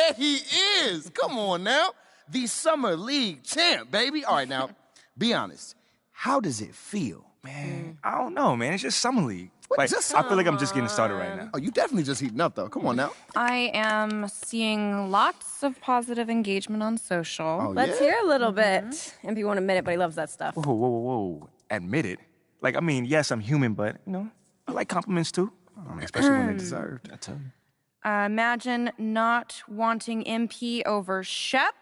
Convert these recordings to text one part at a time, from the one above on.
Yeah, he is. Come on now. The Summer League champ, baby. All right, now, be honest. How does it feel? Man, I don't know, man. It's just Summer League. What, Like, just I feel like I'm just getting started right now. Oh, you definitely just heating up, though. Come on now. I am seeing lots of positive engagement on social. Oh, Let's hear a little bit. MP won't admit it, but he loves that stuff. Whoa. Admit it. Like, I mean, yes, I'm human, but, you know, I like compliments too. I mean, especially when they're deserved. I tell you. Imagine not wanting MP over Shep.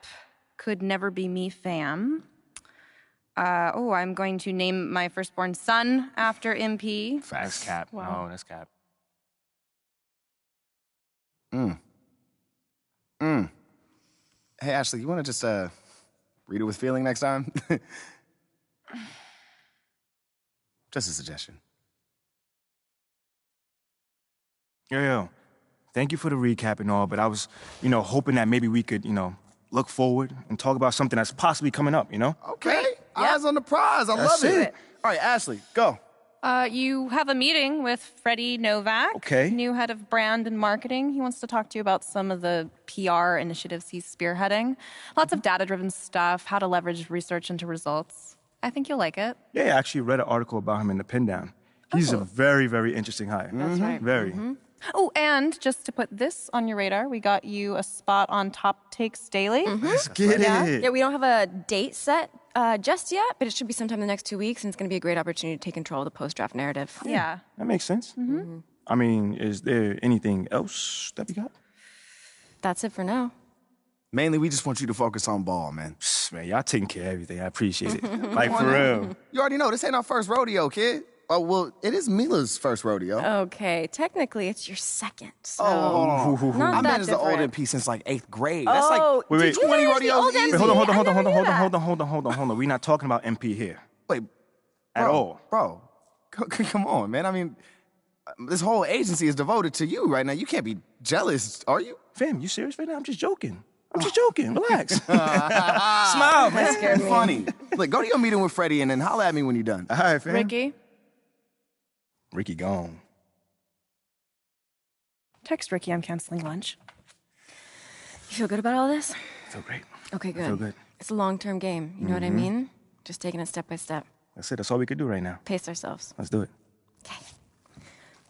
Could never be me, fam. I'm going to name my firstborn son after MP. That's cap. Wow. No, that's cap. Hey, Ashley, you want to just read it with feeling next time? Just a suggestion. Yo. Thank you for the recap and all, but I was, hoping that maybe we could, look forward and talk about something that's possibly coming up, Okay. Eyes on the prize. I love it. All right, Ashley, go. You have a meeting with Freddie Novak, Okay. new head of brand and marketing. He wants to talk to you about some of the PR initiatives he's spearheading. Lots of data-driven stuff, how to leverage research into results. I think you'll like it. Yeah, I actually read an article about him in the Pin Down. He's a very, very interesting hire. That's right. Very. Oh, and just to put this on your radar, we got you a spot on Top Takes Daily. Let's get it. Yeah, we don't have a date set just yet, but it should be sometime in the next 2 weeks, and it's going to be a great opportunity to take control of the post-draft narrative. Yeah. That makes sense. I mean, is there anything else that we got? That's it for now. Mainly, we just want you to focus on ball, man. Man, y'all taking care of everything. I appreciate it. Like, for real. You already know, this ain't our first rodeo, kid. Oh, well, it is Mila's first rodeo. Okay, technically it's your second, so Oh, hold on. not I that met as the old different. MP since like 8th grade. That's Oh, like wait. 20 manage the rodeos old easy. MP? Hold on. I never knew that. Hold on. We're not talking about MP here. Wait, At all. Bro, come on, man. I mean, this whole agency is devoted to you right now. You can't be jealous, are you? Fam, you serious right now? I'm just joking. Relax. Smile, man. That scared me. Funny. Look, go to your meeting with Freddie and then holler at me when you're done. All right, fam. Ricky, gone. text Ricky I'm canceling lunch. You feel good about all this? I feel great. Okay, good. I feel good. It's a long-term game. You know what I mean? Just taking it step by step. That's it. That's all we could do right now. Pace ourselves. Let's do it. Okay.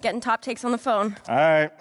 Getting top takes on the phone. All right.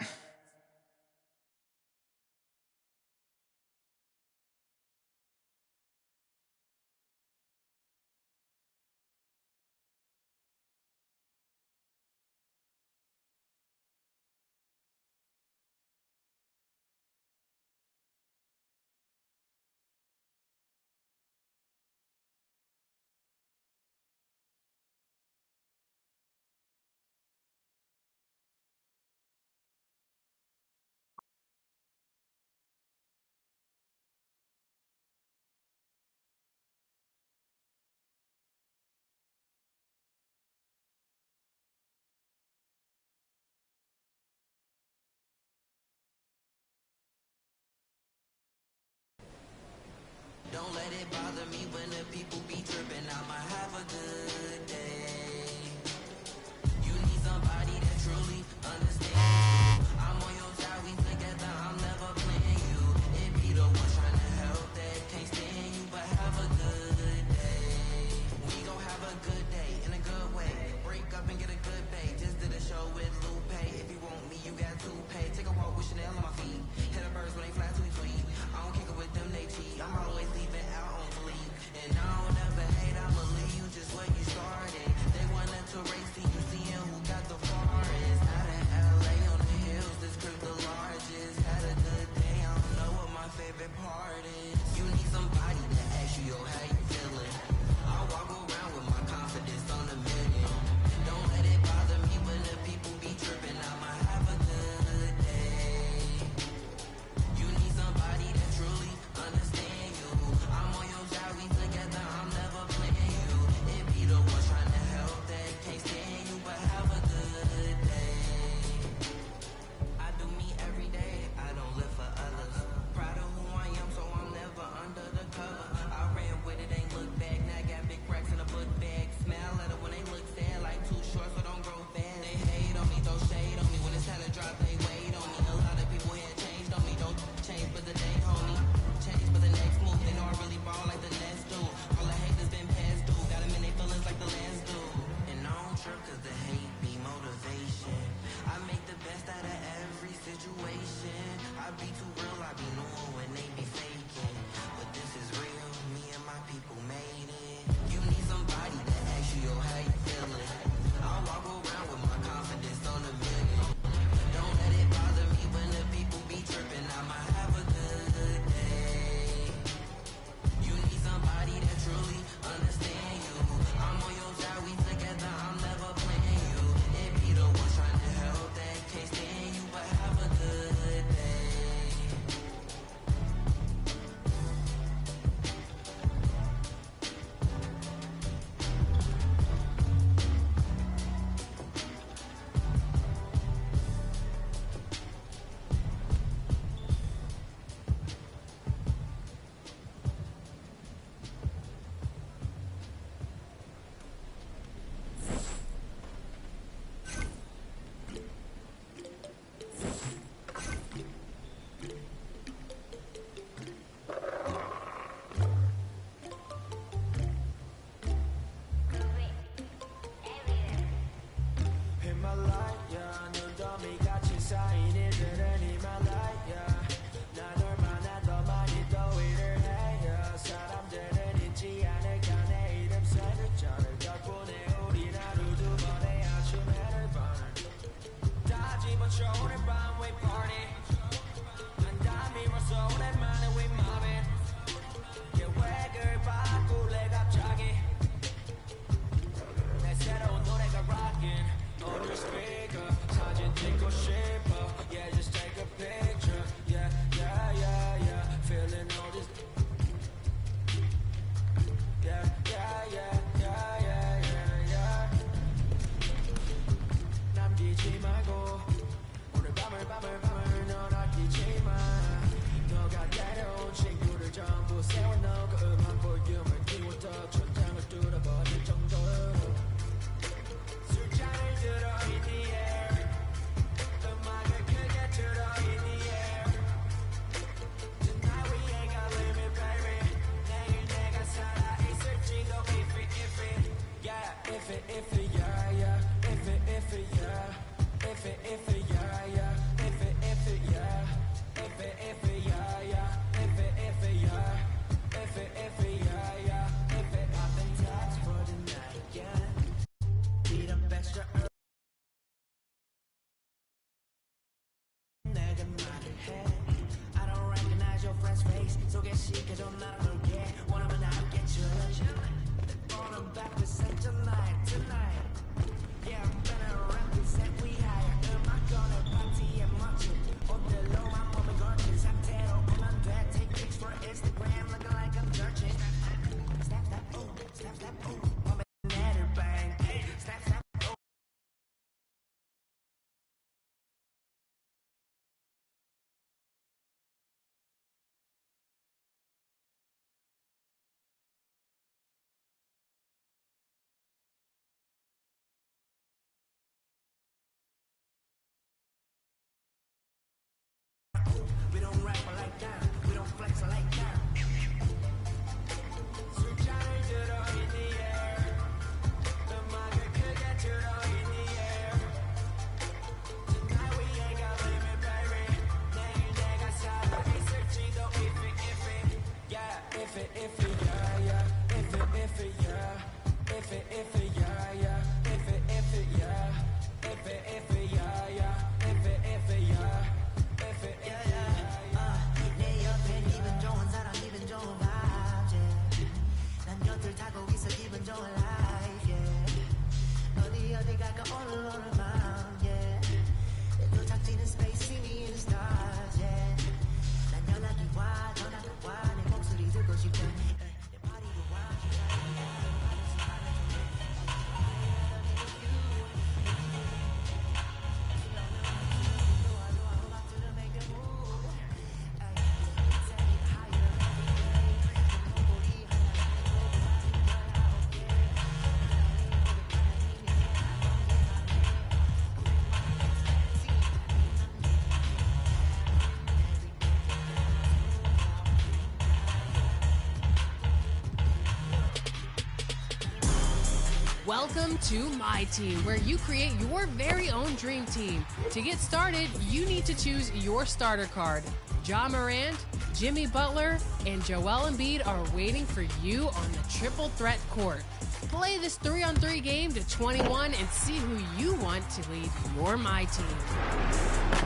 Welcome to My Team, where you create your very own dream team. To get started, you need to choose your starter card. Ja Morant, Jimmy Butler, and Joel Embiid are waiting for you on the triple threat court. Play this 3-on-3 game to 21 and see who you want to lead your My Team.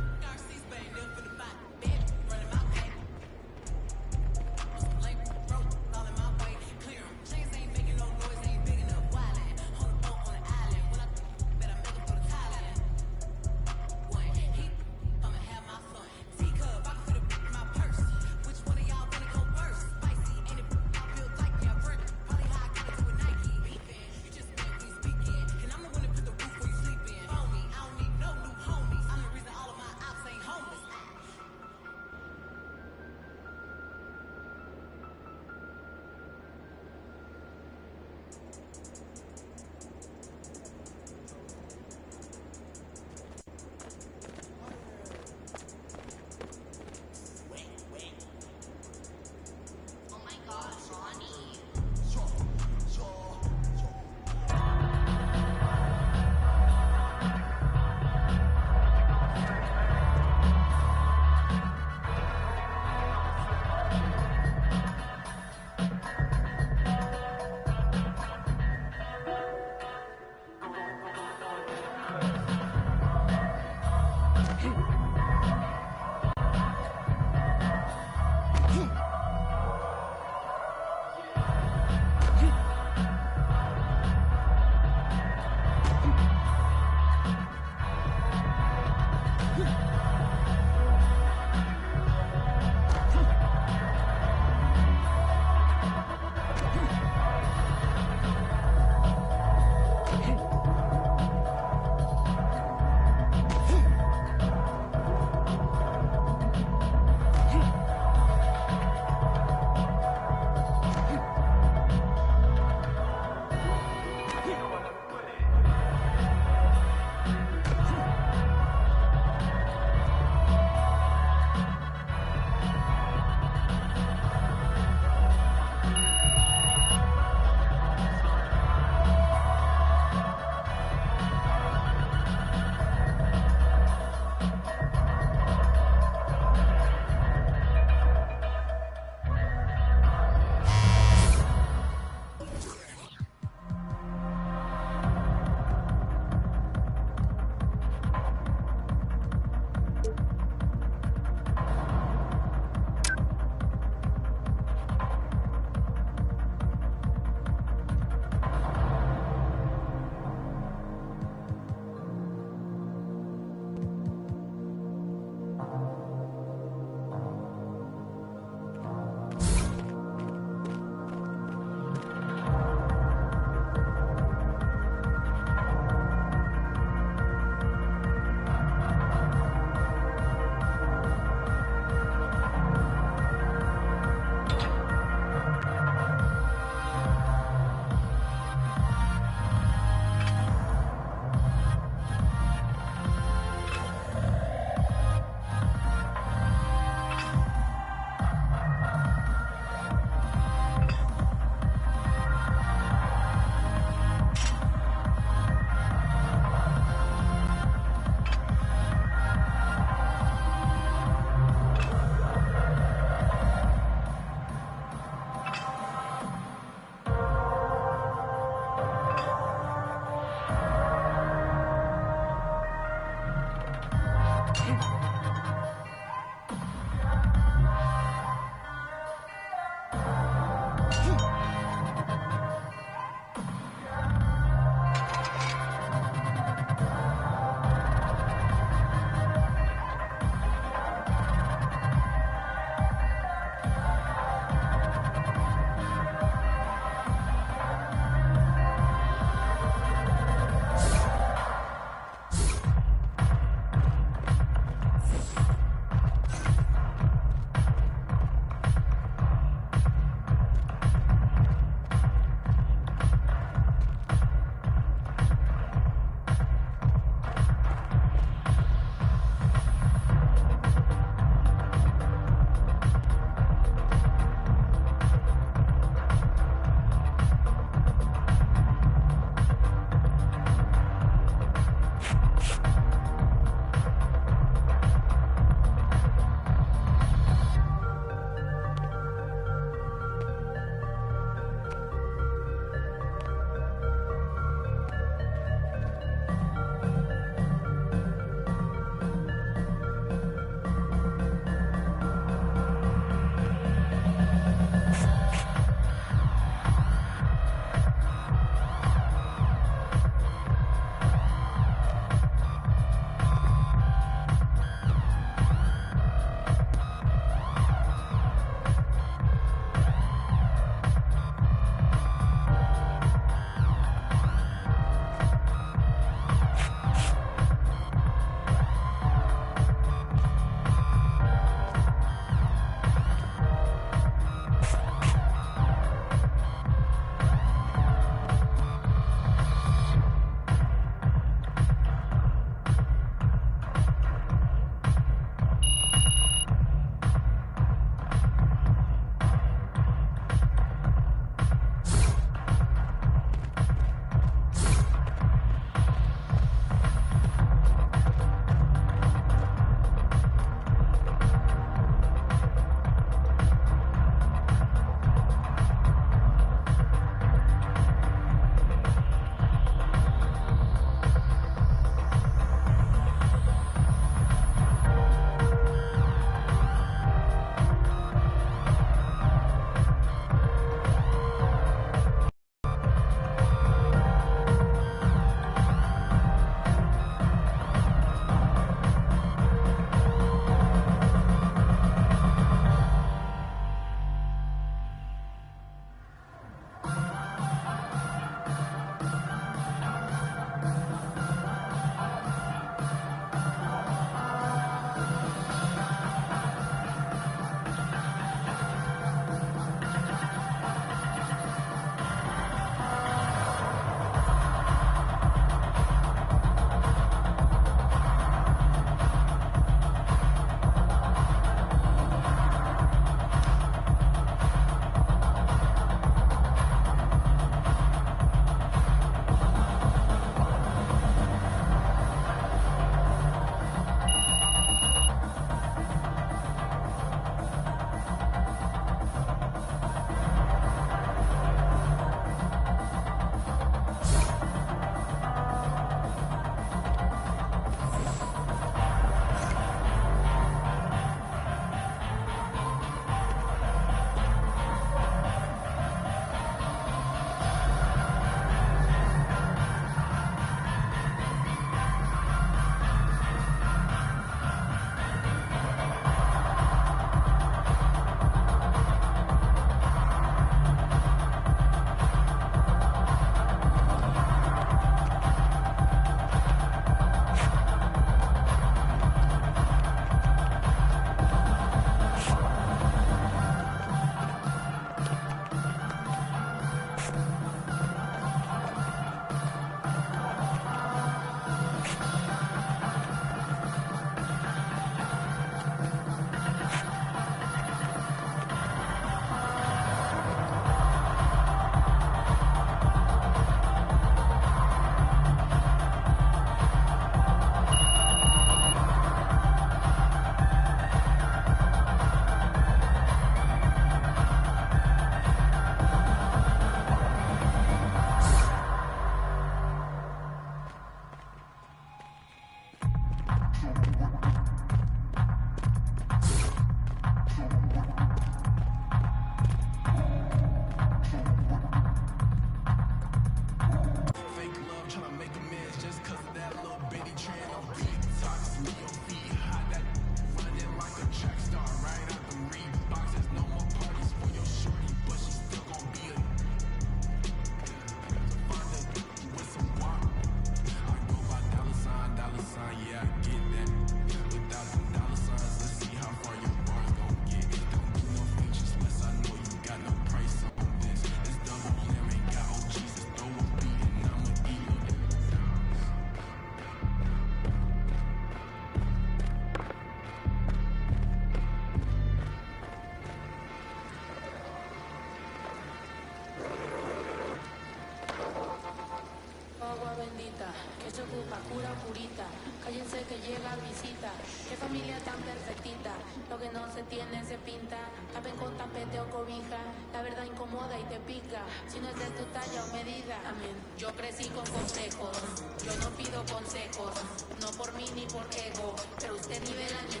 tupa, cura o curita. Cállense que llega visita. Qué familia tan perfectita. Lo que no se tiene se pinta. Tapen con tapete o cobija. La verdad incomoda y te pica. Si no es de tu talla o medida. Amén. Yo crecí con consejos. Yo no pido consejos. No por mí ni por ego. Pero usted nivela a mí.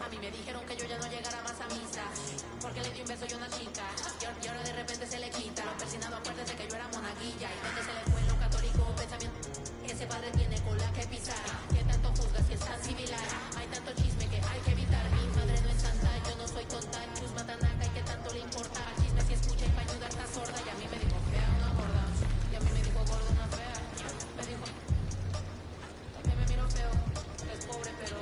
A mí me dijeron que yo ya no llegara más a misa. Porque le di un beso y una chica. Y ahora de repente se le quita. Los persinados, acuérdense que yo era monaguilla. Y donde se le fue lo católico pensamiento. Ese padre tiene cola que pisar. Que tanto juzga si es tan similar. Hay tanto chisme que hay que evitar. Mi madre no es santa, yo no soy tonta. Chusma tanaca y que tanto le importa. Al chisme si escucha y para ayudar está sorda. Y a mí me dijo fea una gorda. Y a mí me dijo gorda una fea. Me dijo, también me miro feo. Es pobre pero...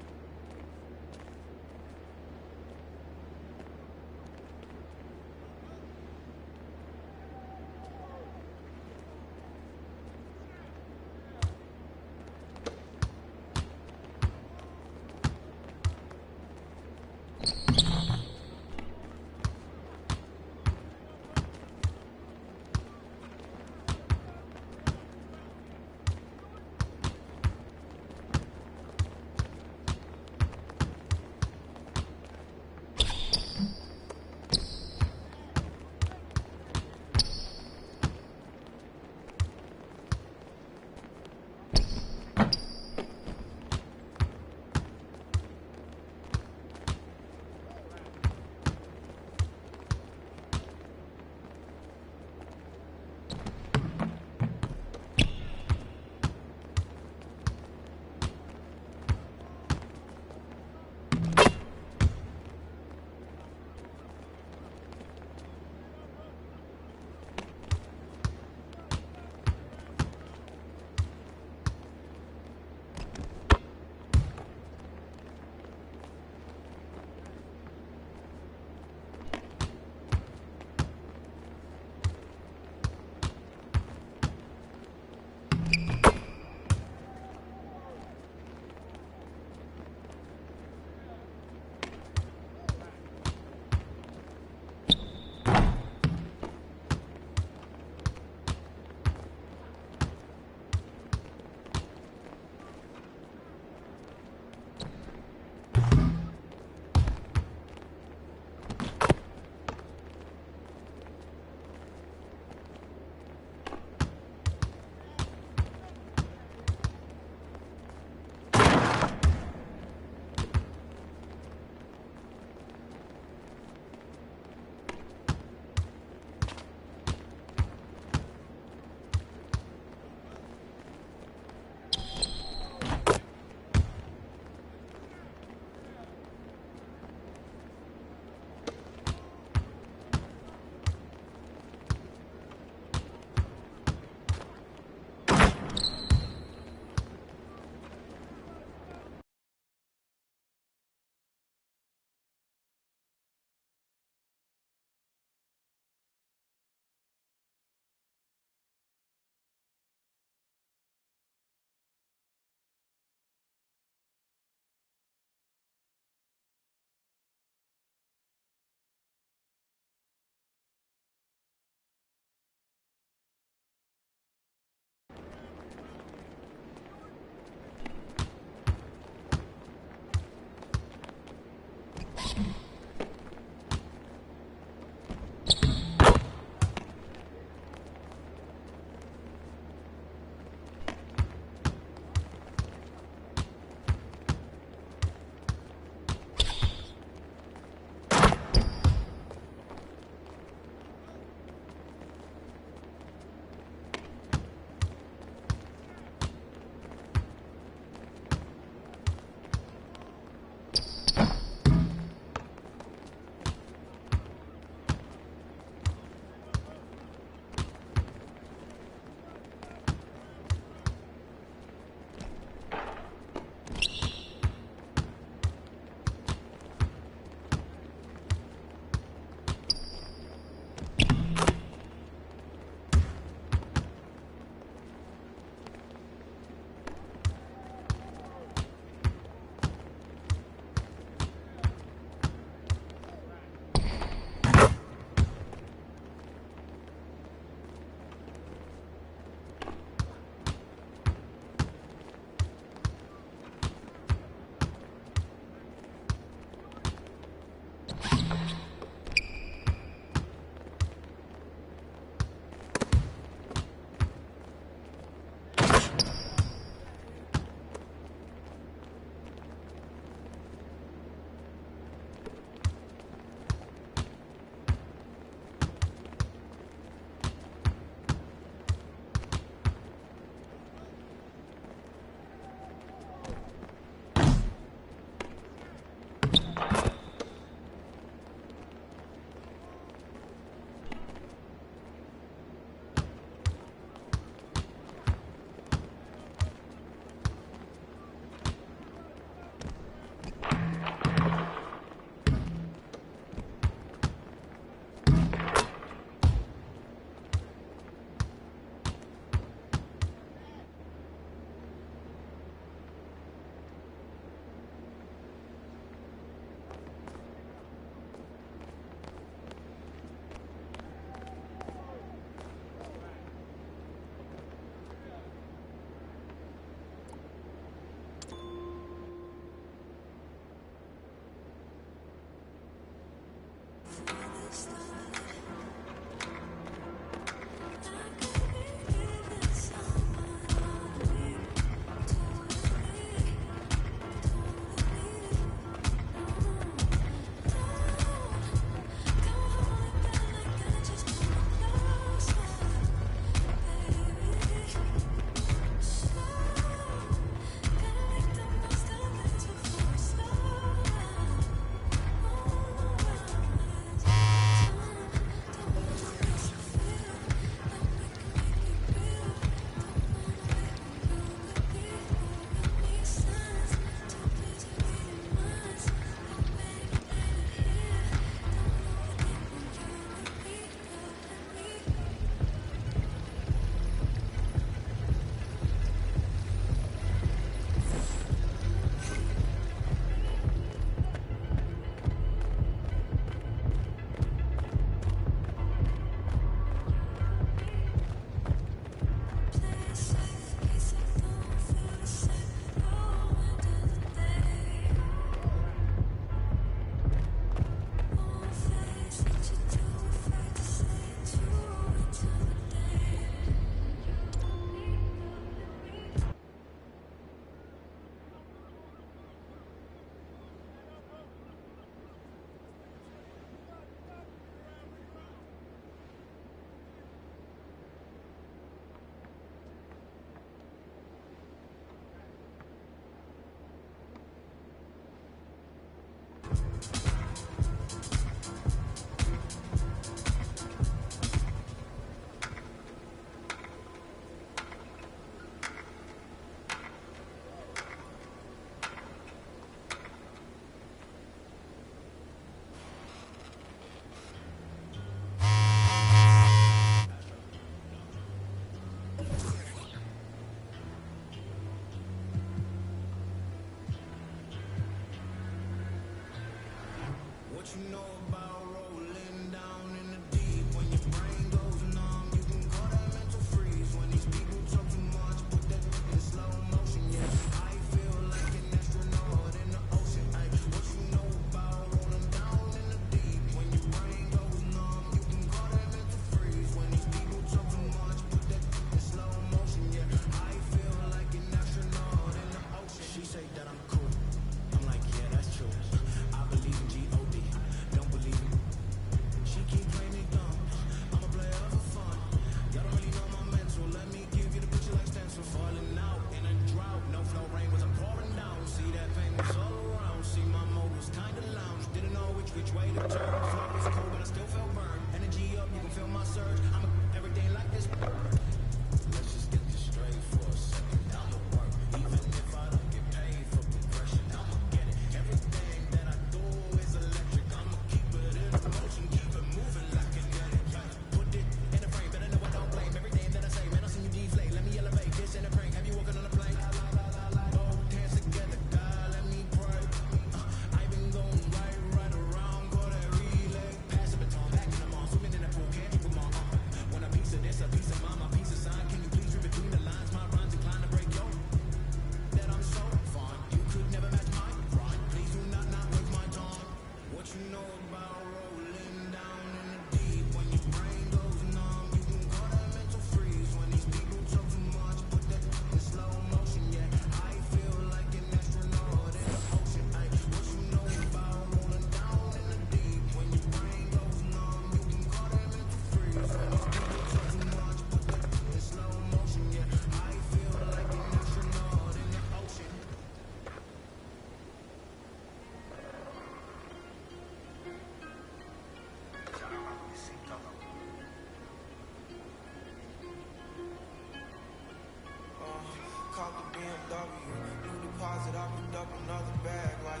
Caught the BMW, new deposit, I picked up another bag like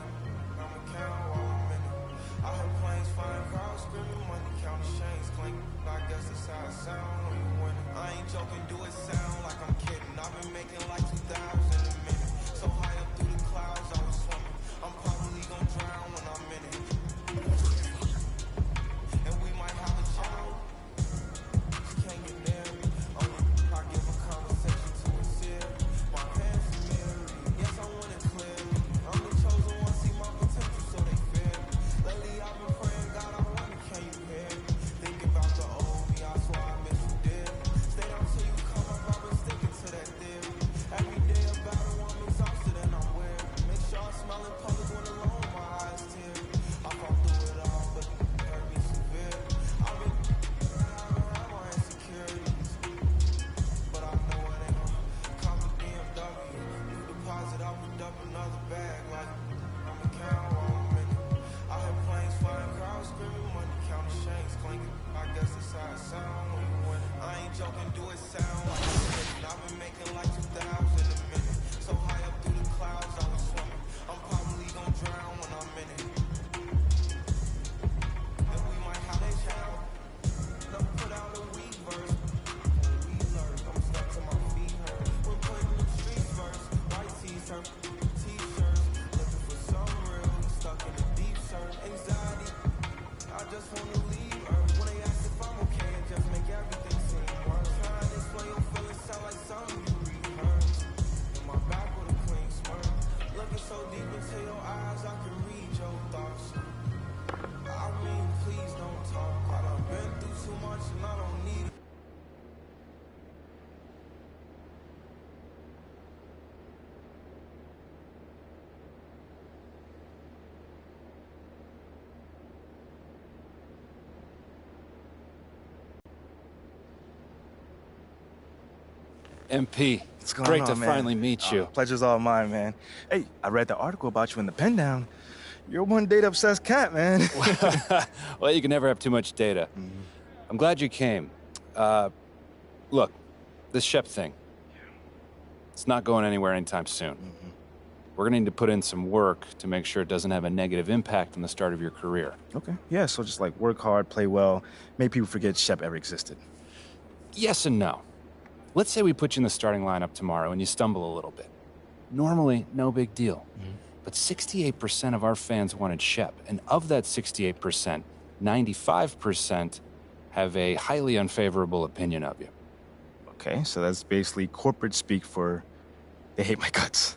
I'm a count while I'm in it. I heard planes flying, crowds screaming, money counting, chains clinking. I guess that's how it sound when you win it. I ain't joking, do it sound like I'm kidding. I've been making like 2,000 a minute. So high up through the clouds, I was swimming. I'm probably gonna drown when I'm in it. And we might have a child. She can't get near me. I give a conversation to a seer. My pants are mirrored. Yes, I want it clearly. I'm the chosen one, see my potential, so they fear me. Lately, I've been praying, God, I wonder, can you hear me? Think about the old me, I swear I miss you dear. Stay down till you come up, I've been sticking to that theory. Every day a battle, I'm exhausted and I'm weary. Make sure I smile in public when alone, my eyes tear. I fought through it all, but it hurt me severe. I've been around my insecurities, but I know it ain't gonna come to BMW. New deposit, I picked up another bag like I'm a count while I'm in it. I heard planes flying, crowds screaming, money counting, chains clinking. I guess that's how it sound when you win it. I ain't joking, do it sound like I'm kidding. I've been making like 2,000 a minute. So high up through the clouds, I was swimming. I'm probably gonna drown when I'm in it. And we might have a child. Never put out a weak verse. We learn, I'm stuck to my feet hurt. We're putting the streets first. White t-shirts, t-shirts. Looking for some real, stuck in a deep search. Anxiety, I just wanna leave her. When they ask if I'm okay, it just make everything seem worse. Trying to explain your feelings sound like something you rehearse. In my back with a clean smirk. Looking so deep into your eyes, I can read your thoughts. I mean, please don't talk. I done been through too much and I don't need it. MP, What's going great on, to man? finally meet you. Pleasure's all mine, man. Hey, I read the article about you in the pen down. You're one data-obsessed cat, man. Well, you can never have too much data. I'm glad you came. Look, this Shep thing, it's not going anywhere anytime soon. We're gonna need to put in some work to make sure it doesn't have a negative impact on the start of your career. Okay. Yeah, so just like work hard, play well, make people forget Shep ever existed. Yes and no. Let's say we put you in the starting lineup tomorrow and you stumble a little bit. Normally, no big deal. But 68% of our fans wanted Shep, and of that 68%, 95% have a highly unfavorable opinion of you. Okay, so that's basically corporate speak for they hate my guts.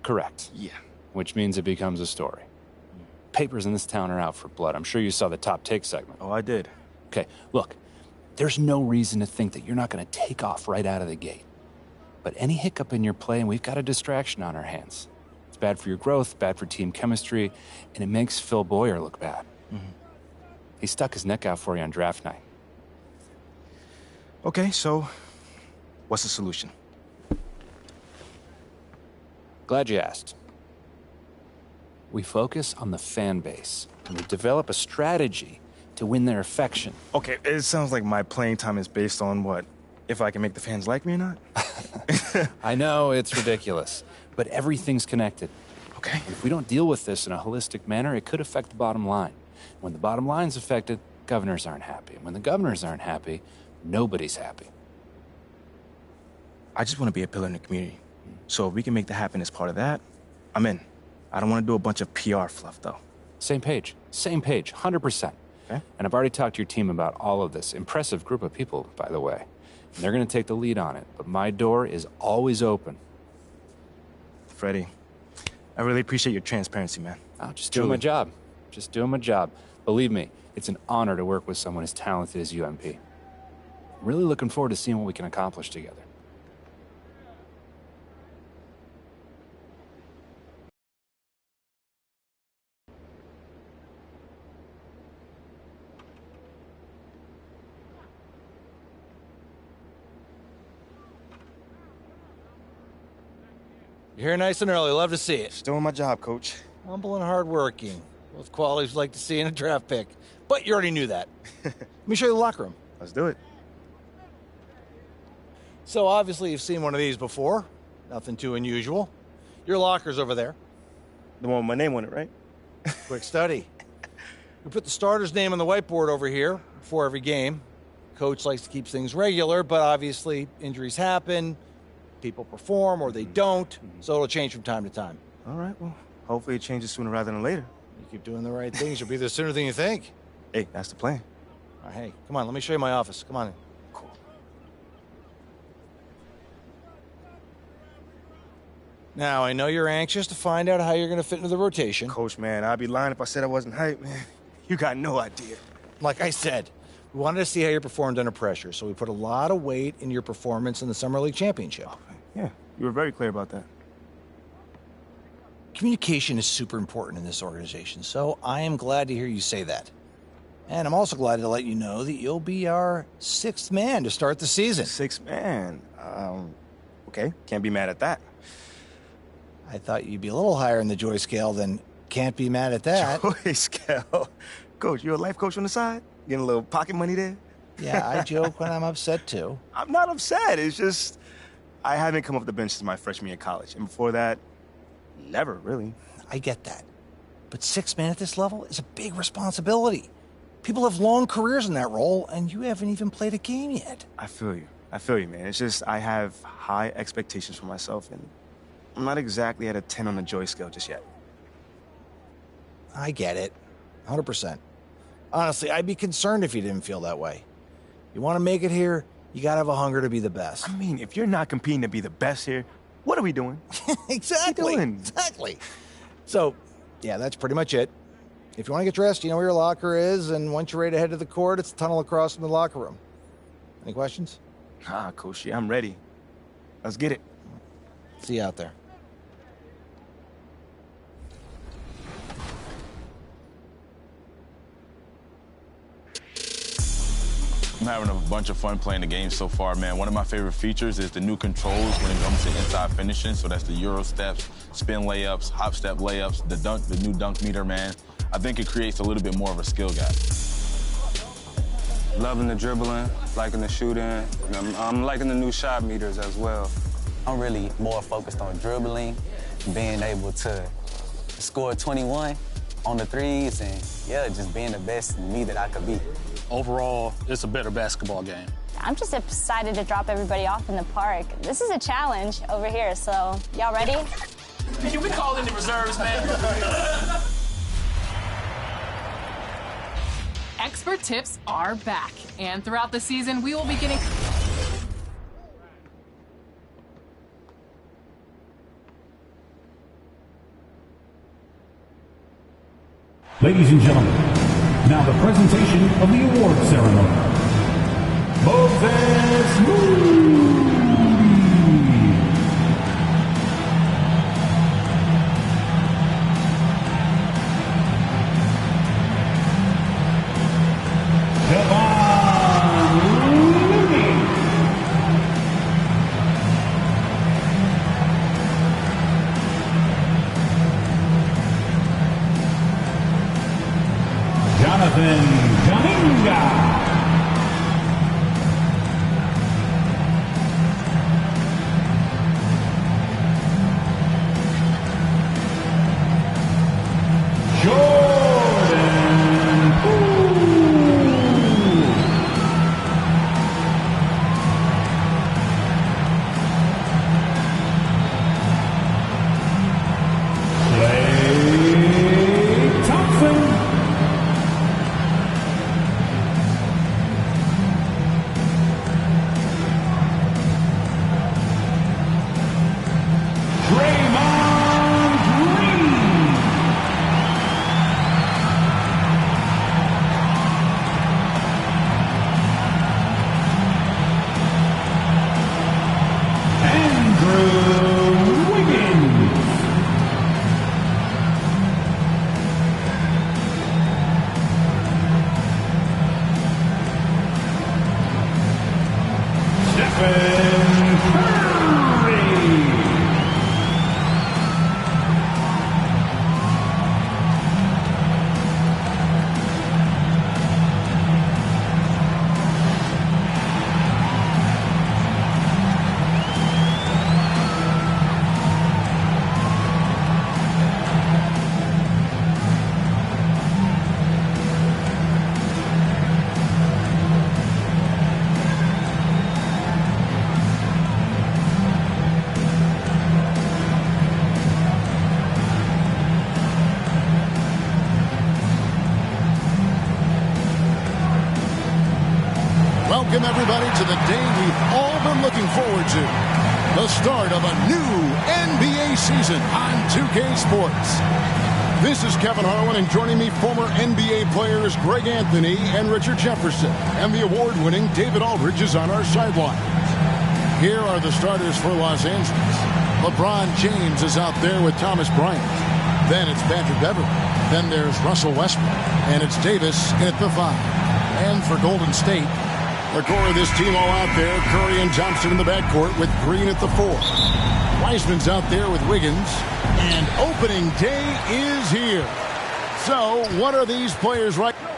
Correct. Yeah. Which means it becomes a story. Papers in this town are out for blood. I'm sure you saw the top take segment. Oh, I did. Okay, look, there's no reason to think that you're not going to take off right out of the gate. But any hiccup in your play, and we've got a distraction on our hands. It's bad for your growth, bad for team chemistry, and it makes Phil Boyer look bad. He stuck his neck out for you on draft night. Okay, so what's the solution? Glad you asked. We focus on the fan base, and we develop a strategy to win their affection. Okay, it sounds like my playing time is based on what? If I can make the fans like me or not? I know, it's ridiculous, but everything's connected. Okay. If we don't deal with this in a holistic manner, it could affect the bottom line. When the bottom line's affected, governors aren't happy. And when the governors aren't happy, nobody's happy. I just want to be a pillar in the community. So if we can make that happen as part of that, I'm in. I don't want to do a bunch of PR fluff, though. Same page, 100%. Okay. And I've already talked to your team about all of this. Impressive group of people, by the way. And they're going to take the lead on it, but my door is always open. Freddie, I really appreciate your transparency, man. I'll just doing my job. Just doing my job. Believe me, it's an honor to work with someone as talented as UMP. I'm really looking forward to seeing what we can accomplish together. You're here nice and early. Love to see it. Just doing my job, Coach. Humble and hardworking. Both qualities we like to see in a draft pick. But you already knew that. Let me show you the locker room. Let's do it. So obviously you've seen one of these before. Nothing too unusual. Your locker's over there. The one with my name on it, right? Quick study. We put the starter's name on the whiteboard over here before every game. Coach likes to keep things regular, but obviously injuries happen. People perform or they don't, so it'll change from time to time. All right, well, hopefully it changes sooner rather than later. You keep doing the right things, you'll be there sooner than you think. Hey, that's the plan. All right, hey, come on, let me show you my office. Come on in. Cool. Now, I know you're anxious to find out how you're going to fit into the rotation. Coach, man, I'd be lying if I said I wasn't hyped, man. You got no idea. Like I said, we wanted to see how you performed under pressure, so we put a lot of weight in your performance in the Summer League Championship. Yeah, you were very clear about that. Communication is super important in this organization, so I am glad to hear you say that. And I'm also glad to let you know that you'll be our sixth man to start the season. Sixth man. Okay, can't be mad at that. I thought you'd be a little higher in the joy scale than can't be mad at that. Joy scale. Coach, you a life coach on the side? Getting a little pocket money there? Yeah, I joke when I'm upset, too. I'm not upset. It's just I haven't come off the bench since my freshman year of college. And before that, never, really. I get that. But sixth man at this level is a big responsibility. People have long careers in that role, and you haven't even played a game yet. I feel you, man. It's just I have high expectations for myself, and I'm not exactly at a 10 on the joy scale just yet. I get it. 100%. Honestly, I'd be concerned if you didn't feel that way. You want to make it here, you got to have a hunger to be the best. I mean, if you're not competing to be the best here, what are we doing? Exactly. What are we doing? Exactly. So, yeah, that's pretty much it. If you want to get dressed, you know where your locker is, and once you're ready to head to the court, it's the tunnel across from the locker room. Any questions? Coach, I'm ready. Let's get it. See you out there. I'm having a bunch of fun playing the game so far, man. One of my favorite features is the new controls when it comes to inside finishing. So that's the Euro steps, spin layups, hop step layups, the new dunk meter, man. I think it creates a little bit more of a skill gap. Loving the dribbling, liking the shooting. I'm liking the new shot meters as well. I'm really more focused on dribbling, being able to score 21 on the threes, and yeah, just being the best me that I could be. Overall, it's a better basketball game. I'm just excited to drop everybody off in the park. This is a challenge over here, so y'all ready? Can we call in the reserves, man? Expert tips are back, and throughout the season, we will be getting... Ladies and gentlemen, now the presentation of the award ceremony. Moses Moody. Jonathan Kaminga. Jordan Poole. Klay Thompson. Welcome, everybody, to the day we've all been looking forward to. The start of a new NBA season on 2K Sports. This is Kevin Harlan, and joining me, former NBA players Greg Anthony and Richard Jefferson. And the award-winning David Aldridge is on our sideline. Here are the starters for Los Angeles. LeBron James is out there with Thomas Bryant. Then it's Patrick Beverley. Then there's Russell Westbrook. And it's Davis at the 5. And for Golden State, the core of this team all out there, Curry and Johnson in the backcourt with Green at the 4. Wiseman's out there with Wiggins. And opening day is here. So, what are these players right now?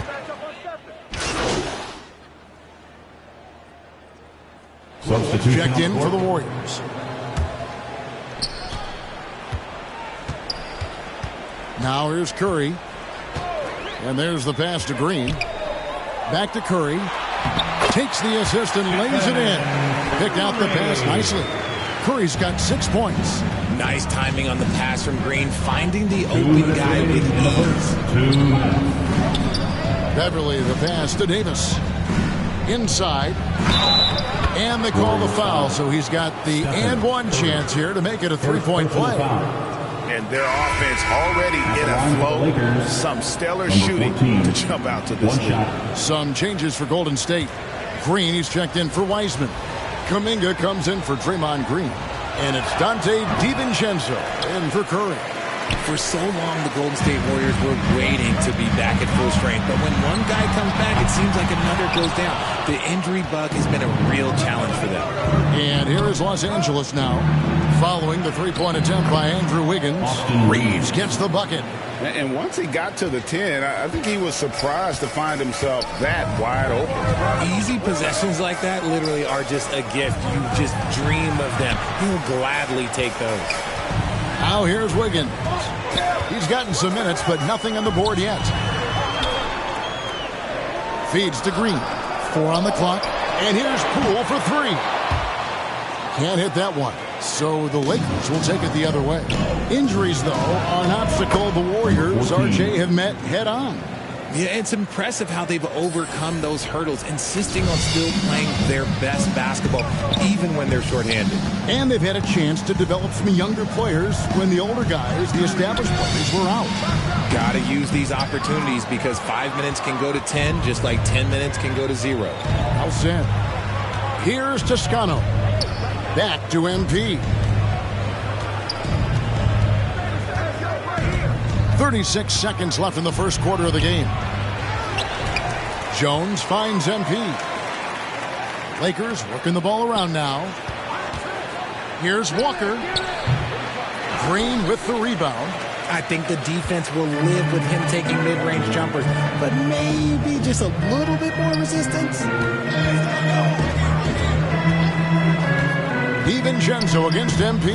Checked in for the Warriors. Now here's Curry. And there's the pass to Green. Back to Curry. Takes the assist and lays it in. Picked out the pass nicely. Curry's got 6 points. Nice timing on the pass from Green, finding the open guy with ease. Beverley, the pass to Davis. Inside. And they call the foul, so he's got the and one chance here to make it a three-point play. And their offense already in a flow. Some stellar shooting to jump out to this lead. Some changes for Golden State. Green, he's checked in for Wiseman. Kuminga comes in for Draymond Green. And it's Dante DiVincenzo in for Curry. For so long, the Golden State Warriors were waiting to be back at full strength. But when one guy comes back, it seems like another goes down. The injury bug has been a real challenge for them. And here is Los Angeles now. Following the three-point attempt by Andrew Wiggins, Reeves gets the bucket. And once he got to the 10, I think he was surprised to find himself that wide open. Easy possessions like that literally are just a gift. You just dream of them. He'll gladly take those. Now here's Wiggins. He's gotten some minutes, but nothing on the board yet. Feeds to Green. 4 on the clock. And here's Poole for 3. Can't hit that one. So the Lakers will take it the other way. Injuries, though, are an obstacle the Warriors, RJ, have met head-on. Yeah, it's impressive how they've overcome those hurdles, insisting on still playing their best basketball, even when they're shorthanded. And they've had a chance to develop some younger players when the older guys, the established players, were out. Gotta use these opportunities because 5 minutes can go to 10, just like 10 minutes can go to 0. Well said. Here's Toscano. Back to MP. 36 seconds left in the first quarter of the game. Jones finds MP. Lakers working the ball around now. Here's Walker. Green with the rebound. I think the defense will live with him taking mid-range jumpers, but maybe just a little bit more resistance. DiVincenzo against MP.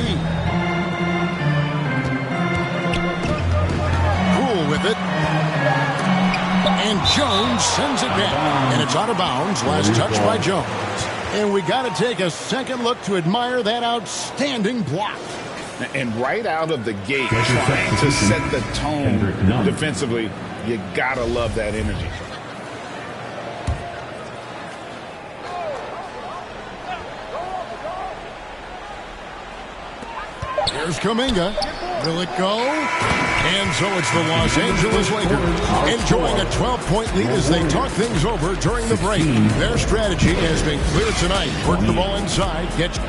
With it, and Jones sends it back, and it's out of bounds. Last touch by Jones, and we got to take a second look to admire that outstanding block. And right out of the gate, trying to set the tone defensively, you gotta love that energy. Here's Kuminga. Will it go? And so it's the Los Angeles Lakers enjoying a 12-point lead as they talk things over during the break. Their strategy has been clear tonight. Work the ball inside. Get up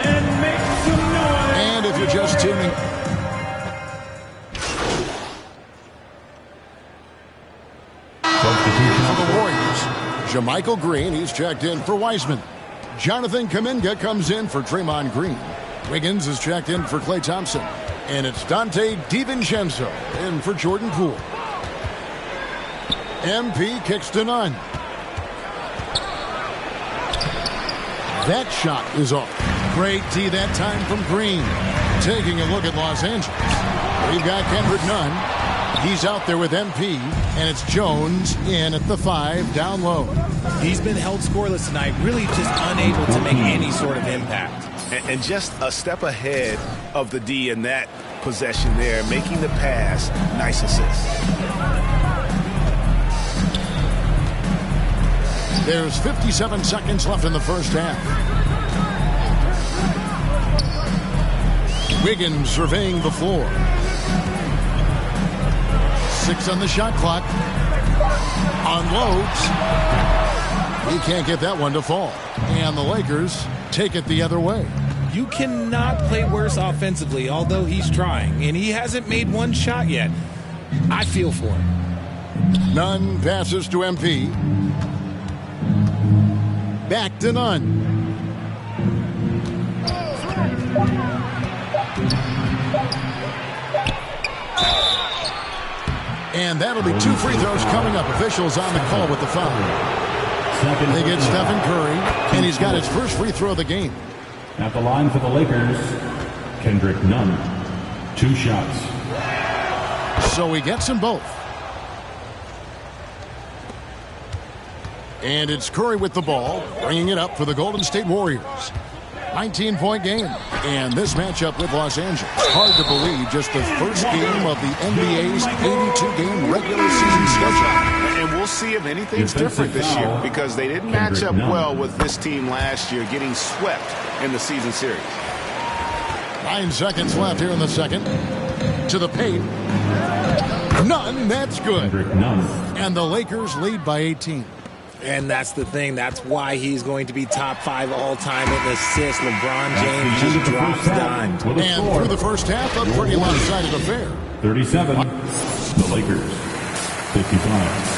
and make some noise. And if you're just tuning for the Warriors, JaMychal Green, he's checked in for Wiseman. Jonathan Kuminga comes in for Draymond Green. Wiggins is checked in for Klay Thompson. And it's Dante DiVincenzo in for Jordan Poole. MP kicks to none. That shot is off. Great D that time from Green. Taking a look at Los Angeles. We've got Kendrick Nunn. He's out there with MP, and it's Jones in at the 5, down low. He's been held scoreless tonight, really just unable to make any sort of impact. And just a step ahead of the D in that possession there, making the pass. Nice assist. There's 57 seconds left in the first half. Wiggins surveying the floor. 6 on the shot clock. Unloads. He can't get that one to fall. And the Lakers take it the other way. You cannot play worse offensively, although he's trying. And he hasn't made one shot yet. I feel for him. Nunn passes to MP. Back to Nunn. And that'll be 2 free throws coming up. Officials on the call with the foul. They get Stephen Curry, and he's got his first free throw of the game. At the line for the Lakers, Kendrick Nunn. 2 shots. So he gets them both. And it's Curry with the ball, bringing it up for the Golden State Warriors. 19-point game. And this matchup with Los Angeles. Hard to believe just the first game of the NBA's 82-game regular season schedule. And we'll see if anything's different this year because they didn't match up well with this team last year, getting swept in the season series. 9 seconds left here in the second. To the paint. None. That's good. And the Lakers lead by 18. And that's the thing. That's why he's going to be top 5 all-time in assists. LeBron James just drops dimes. And through the first half, a pretty lopsided affair. 37. The Lakers. 55.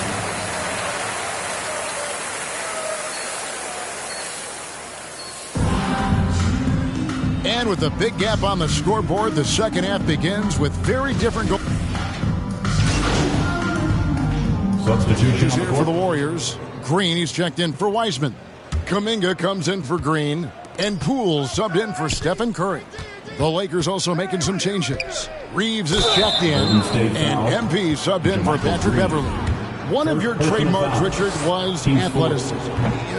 And with a big gap on the scoreboard, the second half begins with very different goals. Substitution here for the Warriors. Green, he's checked in for Wiseman. Kuminga comes in for Green. And Poole subbed in for Stephen Curry. The Lakers also making some changes. Reeves is checked in. And MP subbed in for Patrick Beverly. One of your trademarks, Richard, was athleticism.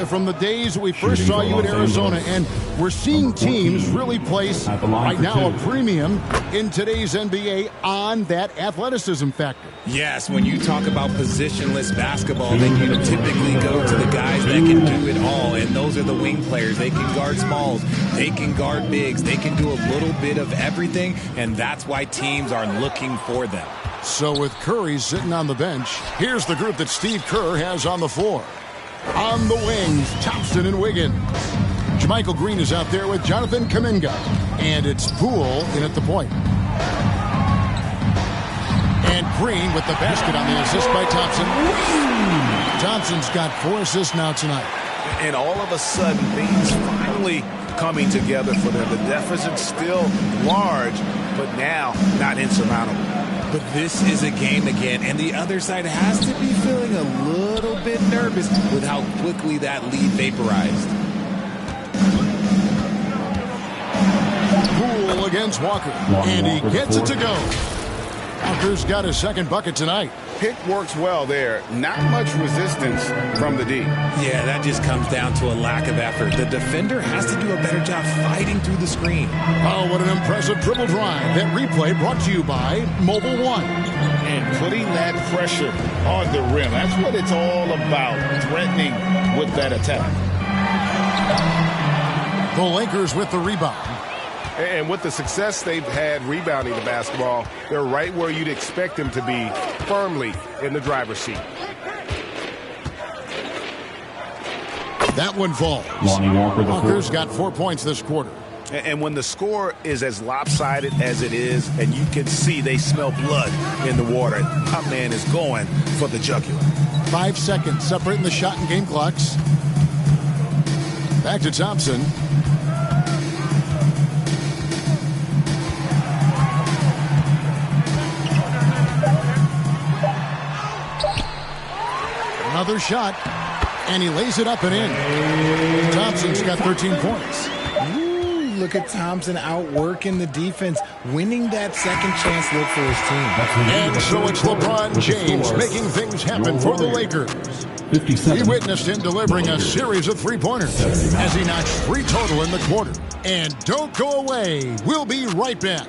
from the days we first saw you at Arizona, and we're seeing teams really place right now a premium in today's NBA on that athleticism factor. Yes, when you talk about positionless basketball, then you typically go to the guys that can do it all, and those are the wing players. They can guard smalls, they can guard bigs, they can do a little bit of everything, and that's why teams are looking for them. So with Curry sitting on the bench, here's the group that Steve Kerr has on the floor. On the wings, Thompson and Wiggins. Jermichael Green is out there with Jonathan Kuminga, and it's Poole in at the point. And Green with the basket on the assist by Thompson. Thompson's got 4 assists now tonight. And all of a sudden, things finally coming together for them. The deficit's still large, but now not insurmountable. But this is a game again, and the other side has to be feeling a little bit nervous with how quickly that lead vaporized. Poole against Walker, and he gets it to go. Walker's got his second bucket tonight. Pick works well there. Not much resistance from the D. Yeah, that just comes down to a lack of effort. The defender has to do a better job fighting through the screen. Oh, what an impressive dribble drive. That replay brought to you by Mobile One. And putting that pressure on the rim. That's what it's all about, threatening with that attack. The Lakers with the rebound. And with the success they've had rebounding the basketball, they're right where you'd expect them to be, firmly in the driver's seat. That one falls. Walker's got 4 points this quarter. And when the score is as lopsided as it is, and you can see they smell blood in the water, my man is going for the jugular. 5 seconds separating the shot and game clocks. Back to Thompson. Another shot, and he lays it up and in. Thompson's got 13 points. Ooh, look at Thompson outworking the defense, winning that second chance look for his team. And so it's LeBron James making things happen for the Lakers. We witnessed him delivering a series of three-pointers as he notched 3 total in the quarter. And don't go away. We'll be right back.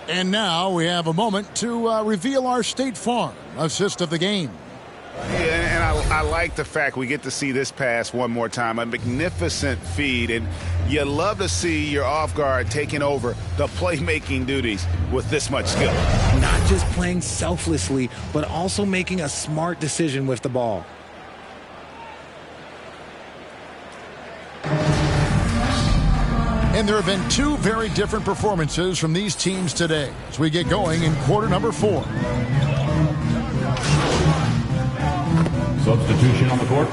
And now we have a moment to reveal our State Farm assist of the game. Yeah, and I like the fact we get to see this pass one more time. A magnificent feed, and you love to see your off guard taking over the playmaking duties with this much skill. Not just playing selflessly, but also making a smart decision with the ball. And there have been 2 very different performances from these teams today as we get going in quarter number 4. Substitution on the court.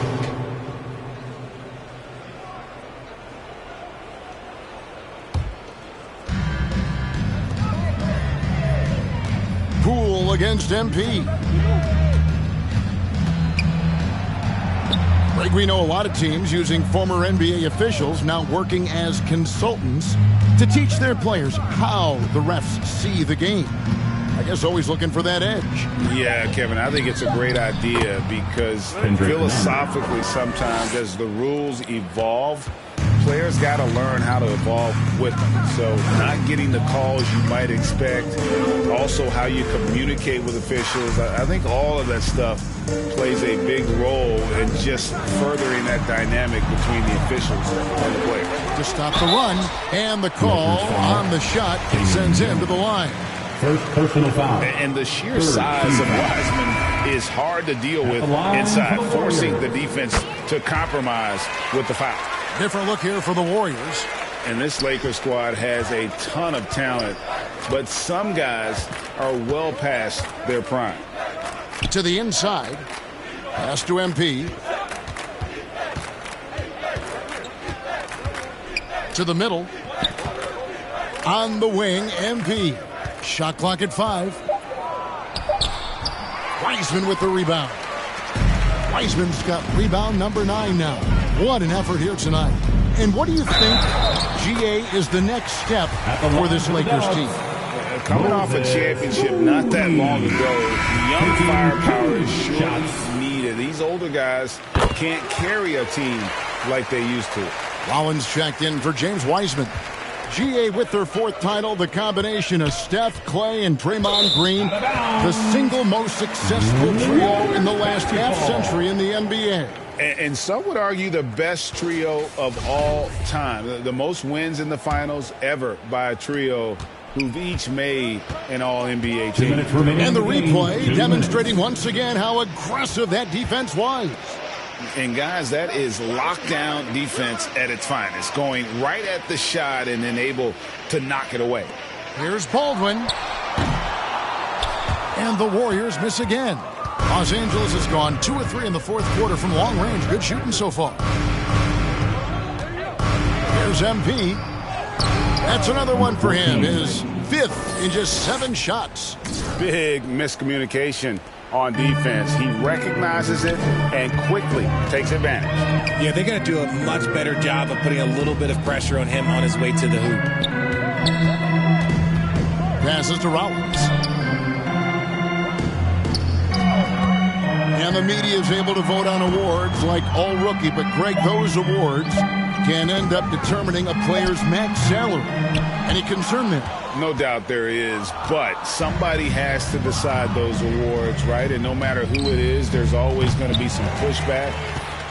Poole against MP. Greg, we know a lot of teams using former NBA officials now working as consultants to teach their players how the refs see the game. I guess always looking for that edge. Yeah, Kevin, I think it's a great idea because philosophically sometimes as the rules evolve, players got to learn how to evolve with them. So not getting the calls you might expect, also how you communicate with officials. I think all of that stuff plays a big role in just furthering that dynamic between the officials and the players. To stop the run, and the call on the shot sends him to the line. First personal foul. And the sheer size of Wiseman is hard to deal with inside, forcing the defense to compromise with the foul. Different look here for the Warriors. And this Lakers squad has a ton of talent, but some guys are well past their prime. To the inside. Pass to MP. To the middle. On the wing, MP. Shot clock at 5. Wiseman with the rebound. Wiseman's got rebound number 9 now. What an effort here tonight. And what do you think, GA, is the next step for this Lakers team? coming off a championship not that long ago, young firepower is surely needed. These older guys can't carry a team like they used to. Rollins checked in for James Wiseman. GA with their 4th title, the combination of Steph, Clay, and Draymond Green, the single most successful trio in the last half-century in the NBA. And some would argue the best trio of all time. The most wins in the finals ever by a trio who've each made an All-NBA team. And the replay demonstrating once again how aggressive that defense was. And, guys, that is lockdown defense at its finest, going right at the shot and then able to knock it away. Here's Baldwin. And the Warriors miss again. Los Angeles has gone 2 of 3 in the 4th quarter from long range. Good shooting so far. Here's MP. That's another one for him. His 5th in just 7 shots. Big miscommunication on defense. He recognizes it and quickly takes advantage. Yeah, they're going to do a much better job of putting a little bit of pressure on him on his way to the hoop. Passes to Rollins. And the media is able to vote on awards like All Rookie, but Greg, those awards can end up determining a player's max salary. Any concern there? No doubt there is, but somebody has to decide those awards, right? And no matter who it is, there's always going to be some pushback.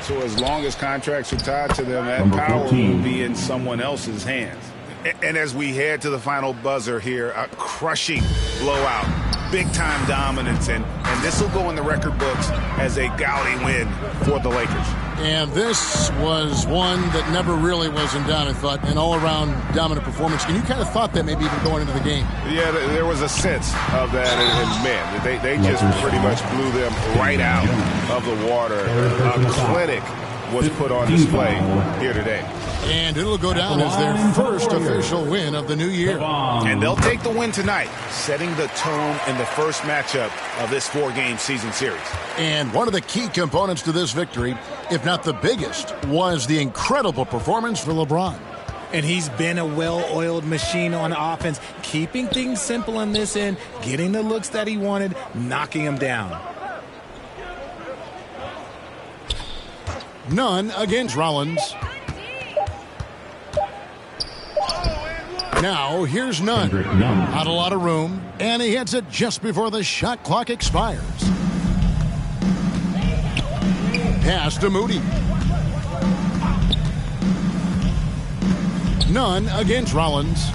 So as long as contracts are tied to them, that power will be in someone else's hands. And as we head to the final buzzer here, a crushing blowout, big-time dominance, and this will go in the record books as a gaudy win for the Lakers. And this was one that never really was in doubt, I thought, an all-around dominant performance. And you kind of thought that maybe even going into the game. Yeah, there was a sense of that, and man, they just pretty much blew them right out of the water. A clinic was put on display here today. And it'll go down as their first official win of the new year. And they'll take the win tonight, setting the tone in the first matchup of this 4-game season series. And one of the key components to this victory, if not the biggest, was the incredible performance for LeBron. And he's been a well-oiled machine on offense, keeping things simple on this end, getting the looks that he wanted, knocking them down. None against Rollins. Now, here's Nunn. Not a lot of room, and he hits it just before the shot clock expires. Pass to Moody. Nunn against Rollins.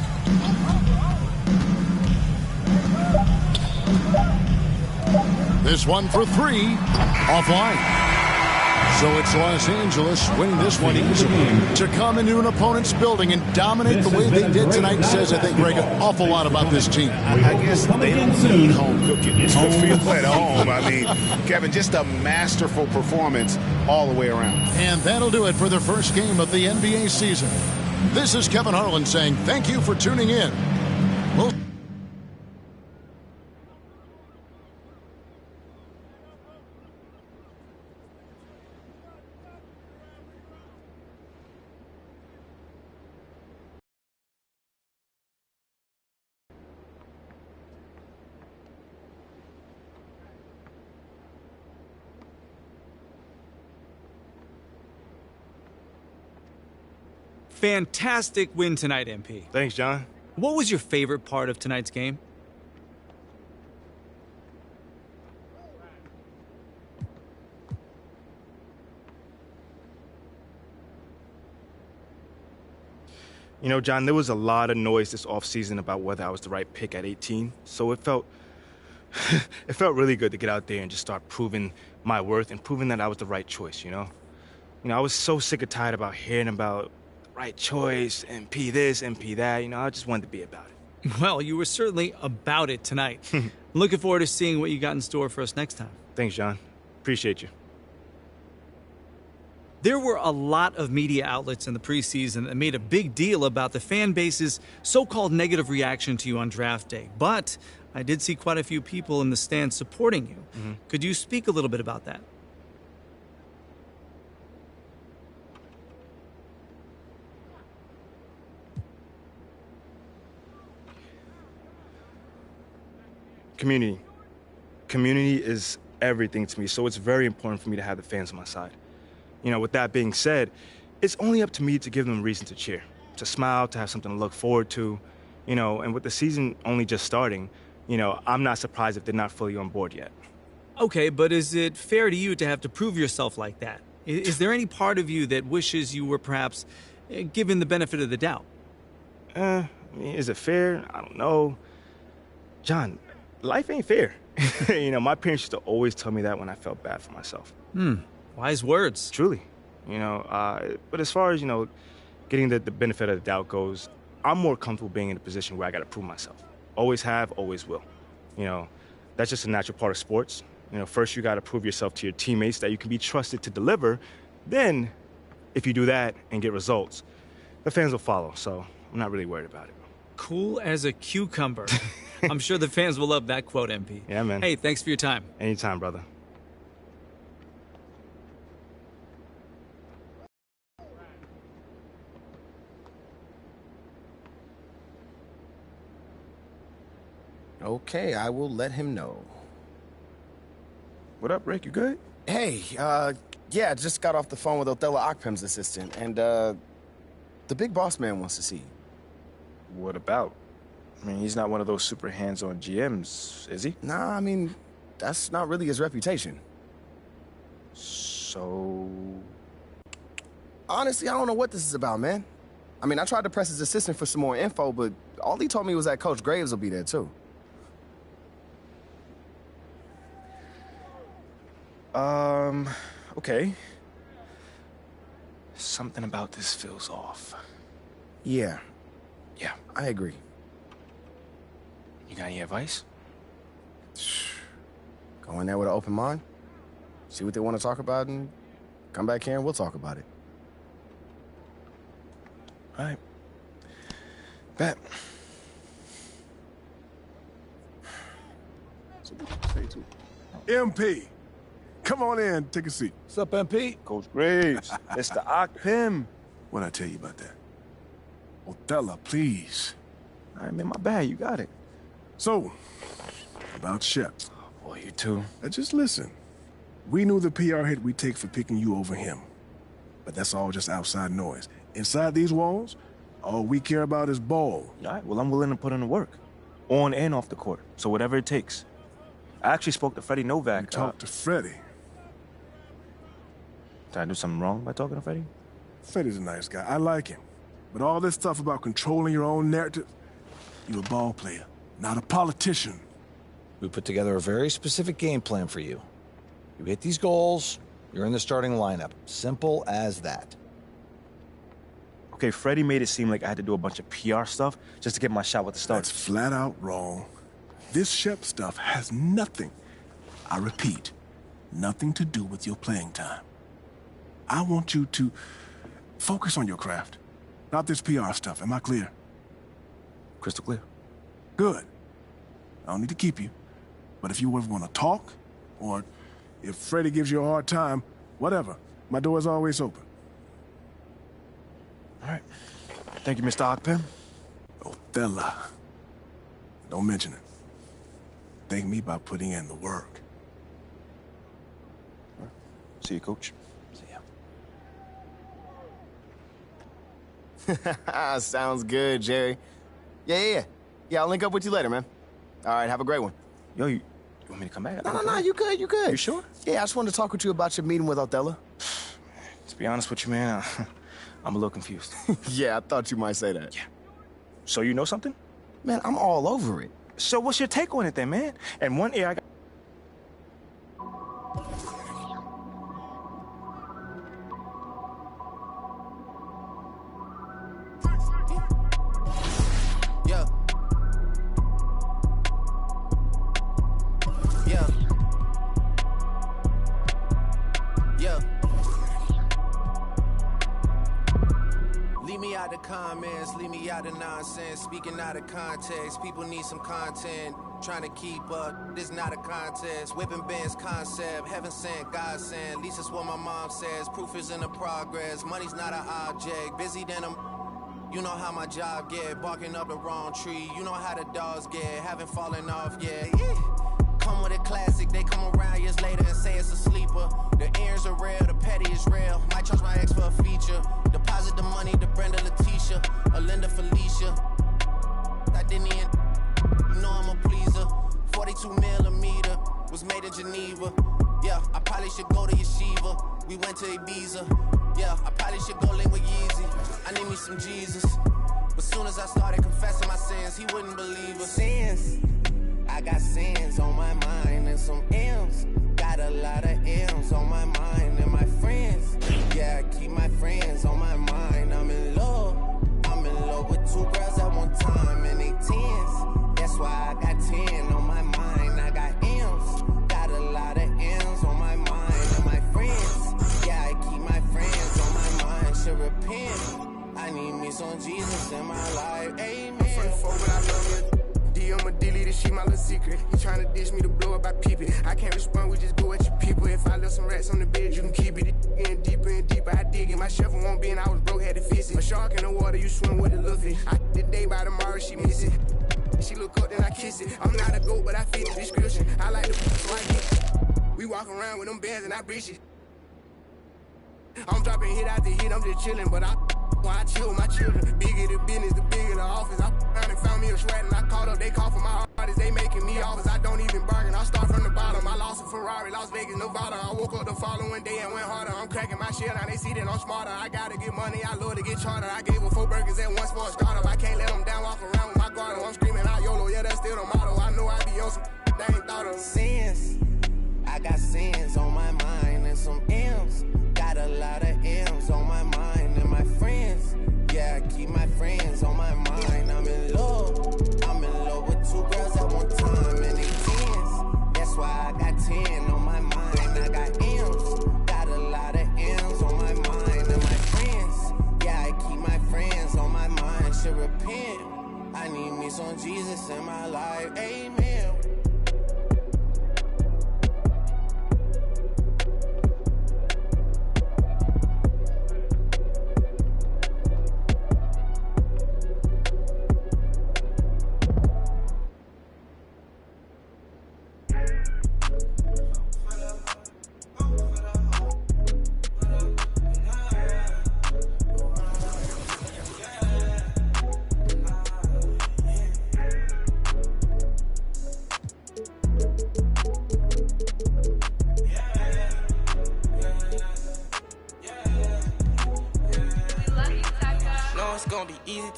This one for 3. Offline. So it's Los Angeles winning this one easily. To come into an opponent's building and dominate the way they did tonight says, I think, Greg, an awful lot about this team. I guess they don't need home cooking to feel at home. I mean, Kevin, just a masterful performance all the way around. And that'll do it for the first game of the NBA season. This is Kevin Harlan saying thank you for tuning in. We'll Fantastic win tonight, MP. Thanks, John. What was your favorite part of tonight's game? You know, John, there was a lot of noise this offseason about whether I was the right pick at 18, so it felt it felt really good to get out there and just start proving my worth and proving that I was the right choice, you know? I was so sick and tired about hearing about right choice, MP this, MP that. I just wanted to be about it. Well, you were certainly about it tonight. Looking forward to seeing what you got in store for us next time. Thanks, John. Appreciate you. There were a lot of media outlets in the preseason that made a big deal about the fan base's so-called negative reaction to you on draft day. But I did see quite a few people in the stands supporting you. Mm-hmm. Could you speak a little bit about that? Community. Community is everything to me, so it's very important for me to have the fans on my side. You know, with that being said, it's only up to me to give them a reason to cheer, to smile, to have something to look forward to. You know, and with the season only just starting, you know, I'm not surprised if they're not fully on board yet. Okay, but is it fair to you to have to prove yourself like that? Is there any part of you that wishes you were perhaps given the benefit of the doubt? I mean, is it fair? I don't know. John, life ain't fair. You know, my parents used to always tell me that when I felt bad for myself. Wise words. Truly. You know, but as far as, you know, getting the benefit of the doubt goes, I'm more comfortable being in a position where I got to prove myself. Always have, always will. You know, that's just a natural part of sports. You know, first you got to prove yourself to your teammates that you can be trusted to deliver. Then, if you do that and get results, the fans will follow. So I'm not really worried about it. Cool as a cucumber. I'm sure the fans will love that quote, MP. Yeah, man. Hey, thanks for your time. Anytime, brother. Okay, I will let him know. What up, Rick? You good? Hey, yeah, just got off the phone with Othello Akpem's assistant, and, the big boss man wants to see you. What about? I mean, he's not one of those super hands-on GMs, is he? Nah, I mean, that's not really his reputation. So... Honestly, I don't know what this is about, man. I mean, I tried to press his assistant for some more info, but all he told me was that Coach Graves will be there, too. Okay. Something about this feels off. Yeah. Yeah. I agree. You got any advice? Go in there with an open mind, see what they want to talk about, and come back here and we'll talk about it. All right. Bet. MP, come on in, take a seat. What's up, MP? Coach Graves, Mr. Akpem. What'd I tell you about that? Othello, please. All right, man, my bad, you got it. So, about Shep. Boy, you too. Now just listen. We knew the PR hit we'd take for picking you over him. But that's all just outside noise. Inside these walls, all we care about is ball. All right, well, I'm willing to put in the work. On and off the court. So whatever it takes. I actually spoke to Freddie Novak. You talked to Freddie? Did I do something wrong by talking to Freddie? Freddie's a nice guy. I like him. But all this stuff about controlling your own narrative, you're a ball player, not a politician. We put together a very specific game plan for you. You hit these goals, you're in the starting lineup. Simple as that. Okay, Freddie made it seem like I had to do a bunch of PR stuff just to get my shot with the Stars. That's flat out wrong. This Shep stuff has nothing, I repeat, nothing to do with your playing time. I want you to focus on your craft, not this PR stuff. Am I clear? Crystal clear. Good. I don't need to keep you. But if you ever want to talk, or if Freddie gives you a hard time, whatever, my door is always open. All right. Thank you, Mr. Akpem. Othello. Don't mention it. Thank me by putting in the work. See you, Coach. See ya. Sounds good, Jerry. Yeah, I'll link up with you later, man. All right, have a great one. Yo, you want me to come back? No, you good. You sure? Yeah, I just wanted to talk with you about your meeting with Othello. To be honest with you, man, I'm a little confused. Yeah, I thought you might say that. Yeah. So you know something? Man, I'm all over it. So what's your take on it then, man? And one ear I got... Yeah. Leave me out the comments, leave me out the nonsense. Speaking out of context, people need some content. Trying to keep up, this not a contest. Whipping bands concept, heaven sent, God sent. At least that's what my mom says. Proof is in the progress, money's not an object. Busy than I'm... You know how my job get, barking up the wrong tree. You know how the dogs get, haven't fallen off yet. Come with a classic, they come around years later and say it's a sleeper. The ears are real, the petty is real. Might charge my ex for a feature. Deposit the money to Brenda Leticia, or Linda Felicia. I didn't even, you know I'm a pleaser. 42 millimeter, was made in Geneva. Yeah, I probably should go to Yeshiva. We went to Ibiza. Yeah, I probably should go link with Yeezy. I need me some Jesus. But soon as I started confessing my sins, he wouldn't believe us. Sins, I got sins on my mind and some M's. Got a lot of M's on my mind and my friends. Yeah, I keep my friends on my mind. I'm in love with 2 girls at one time and they 10s. That's why I got 10 on my mind. I got M's. Got a lot of M's on my mind and my friends. Yeah, I keep my friends on my mind. Should repent. I need me some Jesus in my life. Amen. I'm from the folk, but I love you. I'ma delete this shit, my little secret. You tryna dish me to blow up, I peep it. I can't respond, we just go at your people. If I left some rats on the bed, you can keep it. Getting deeper and deeper, I dig it. My shovel won't be, and I was broke, had to fix it. A shark in the water, you swim with a little fish. I did the day by tomorrow, she miss it. She look up, then I kiss it. I'm not a goat, but I fit the description. I like the so I get it. We walk around with them bands and I breach it. I'm dropping hit after hit, I'm just chilling, but I chill with my children. Bigger the business, the bigger the office. I around and found me a shred and I called up, they call for my artists, they making me offers. I don't even bargain, I start from the bottom. I lost a Ferrari, Las Vegas, Nevada. I woke up the following day and went harder. I'm cracking my shit, now they see that I'm smarter. I gotta get money, I love to get charter. I gave her 4 burgers at once for a startup. I can't let them down, walk around with my guard. I'm screaming out YOLO, yeah, that's still the motto. I know I be on some they ain't thought of. Sins, I got sins on my mind and some M's. Got a lot of M's on my mind and my friends. Yeah, I keep my friends on my mind. I'm in love with 2 girls at one time and they 10s. That's why I got 10 on my mind. I got M's, got a lot of M's on my mind and my friends. Yeah, I keep my friends on my mind. Should repent. I need me some Jesus in my life. Amen.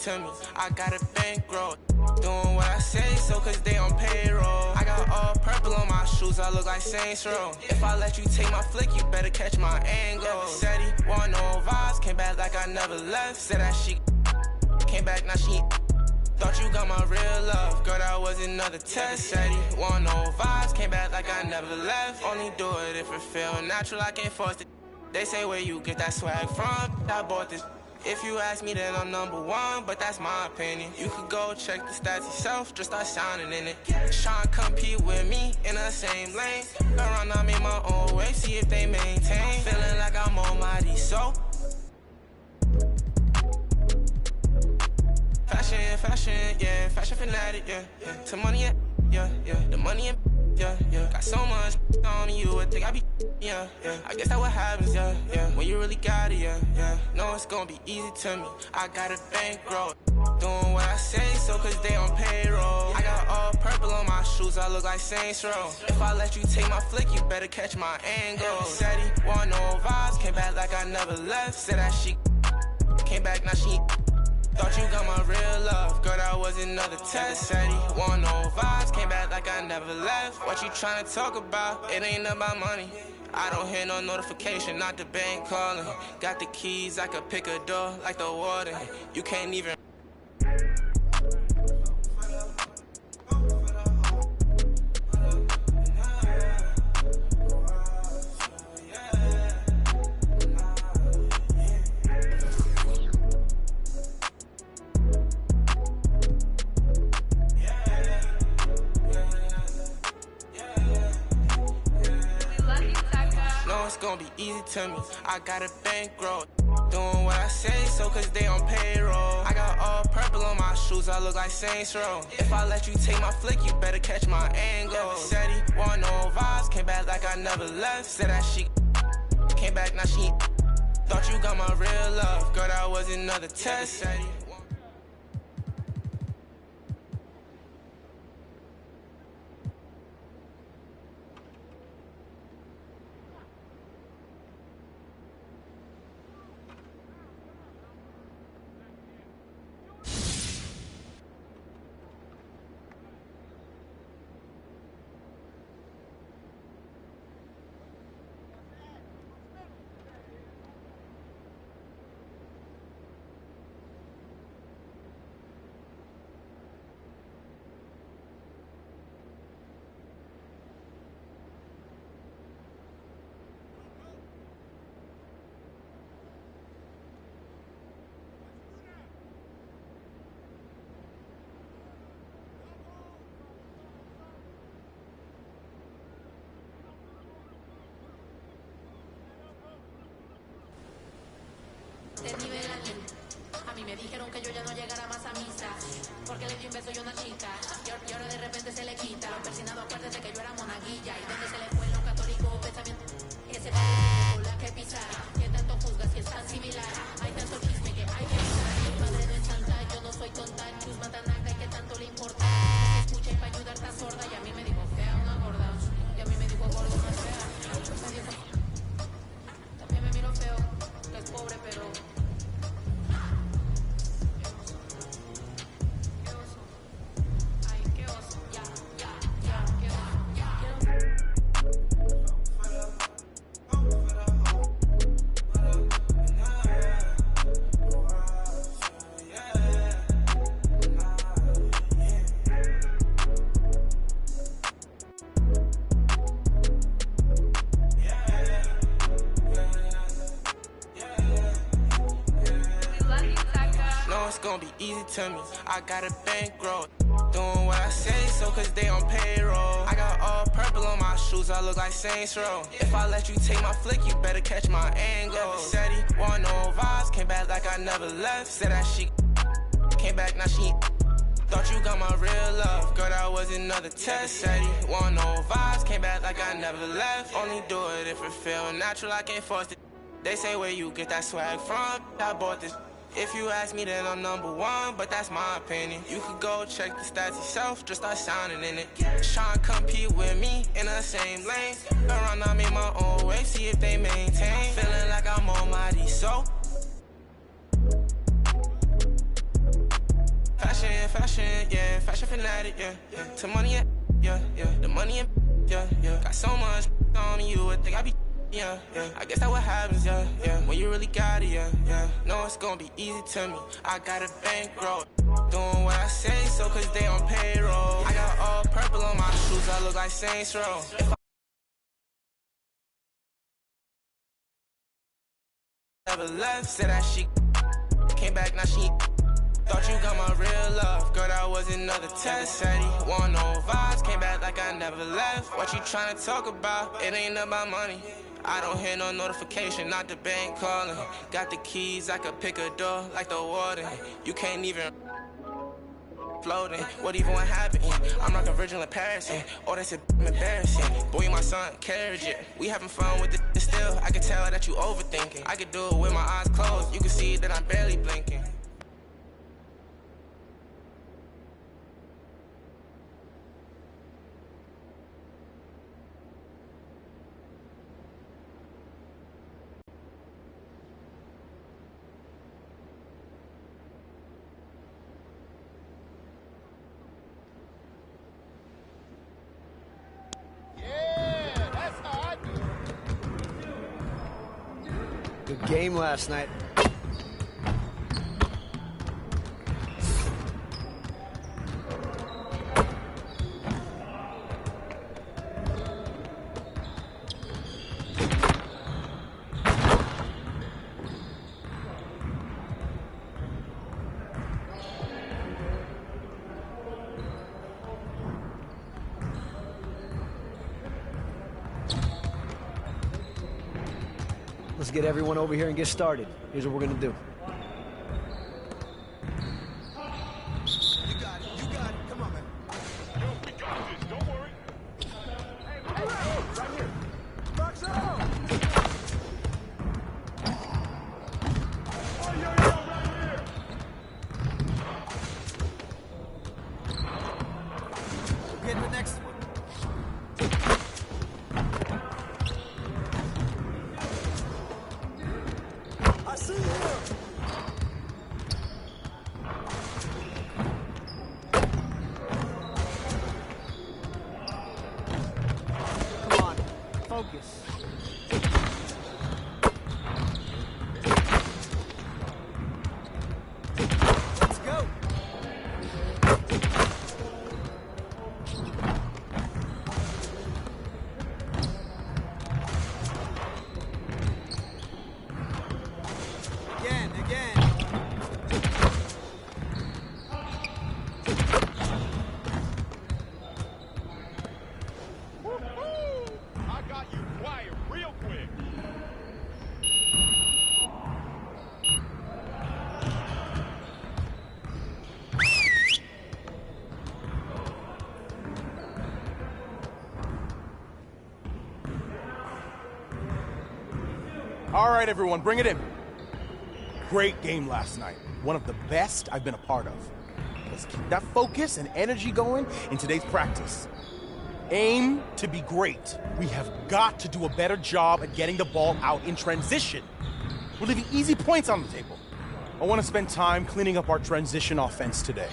To me, I got a bankroll. Doing what I say, so cause they on payroll. I got all purple on my shoes, I look like Saints Row. If I let you take my flick, you better catch my angle. Said he want no vibes, came back like I never left. Said that she came back, now she thought you got my real love. Girl, that was another test. Said he want no vibes, came back like I never left. Only do it if it feel natural, I can't force it. They say where you get that swag from, I bought this. If you ask me, then I'm #1, but that's my opinion. You could go check the stats yourself, just start sounding in it. Try and compete with me in the same lane. Around, I'm in my own way, see if they maintain. Feeling like I'm almighty, so fashion, yeah, fashion fanatic, yeah. To money, yeah, the money, yeah. Got so much on me, you would think I be, yeah. I guess that what happens, yeah. When you really got it, yeah. Know it's gonna be easy to me. I got a bankroll. Doing what I say, so cause they on payroll. I got all purple on my shoes, I look like Saints Row. If I let you take my flick, you better catch my angle. Said he want no vibes, came back like I never left. Said that she came back, now she thought you got my real love. Girl, that was another test. Said he want no vibes, came back like I never left. What you tryna talk about? It ain't about money. I don't hear no notification, not the bank calling. Got the keys, I could pick a door like the warden. You can't even. Gonna be easy easy to me. I got a bankroll. Doing what I say, so cause they on payroll. I got all purple on my shoes, I look like Saints Row. If I let you take my flick, you better catch my angle. Said he want no vibes, came back like I never left. Said that she came back, now she thought you got my real love. Girl, that was another test. A mí me dijeron que yo ya no llegara más a misa, porque le di un beso yo a una chica, y ahora de repente se le quita. Los persinados, acuérdate que yo era monaguilla, y donde se le fue lo católico pensamiento, ese padre con la que pisar, que tanto juzga si es tan similar, hay tanto chisme que hay que pisar. Mi madre no es santa, yo no soy tonta, chus matanaca y que tanto le importa, que se escuche para ayudar tan sorda, y a mí me dijo fea una gorda, y a mí me dijo gordo una fea, me dijo, también me miro feo, que es pobre pero... To me, I got a bankroll. Doing what I say, so cause they on payroll. I got all purple on my shoes, I look like Saints Row. If I let you take my flick, you better catch my angle. Said he want no vibes, came back like I never left. Said that she came back, now she thought you got my real love. Girl, that was another test. Said he want no vibes, came back like I never left. Only do it if it feel natural, I can't force it. They say where you get that swag from, I bought this. If you ask me, then I'm #1, but that's my opinion. You could go check the stats yourself, just start sounding in it. Try and compete with me in the same lane. Around, I made my own way, see if they maintain. Feeling like I'm almighty, so. Fashion, yeah, fashion fanatic, yeah. To money, yeah. The money, yeah. Got so much on me, you would think I be. Yeah. I guess that's what happens, yeah. When you really got it, yeah. No, it's gonna be easy to me. I got a bankroll. Doing what I say, so cause they on payroll. I got all purple on my shoes, I look like Saints Row. If I never left, said that she came back, now she thought you got my real love. Girl, that was another test. Said he want no vibes, came back like I never left. What you tryna talk about? It ain't about money. I don't hear no notification, not the bank calling. Got the keys, I could pick a door like the warden. You can't even floating. What even would happen? I'm like a virgin in Paris, oh that's embarrassing. Boy, you my son, carriage it. We having fun with it still. I can tell that you overthinking. I could do it with my eyes closed. You can see that I'm barely blinking. Good game last night. Let's get everyone over here and get started. Here's what we're gonna do. All right, everyone, bring it in. Great game last night. One of the best I've been a part of. Let's keep that focus and energy going in today's practice. Aim to be great. We have got to do a better job at getting the ball out in transition. We're leaving easy points on the table. I want to spend time cleaning up our transition offense today.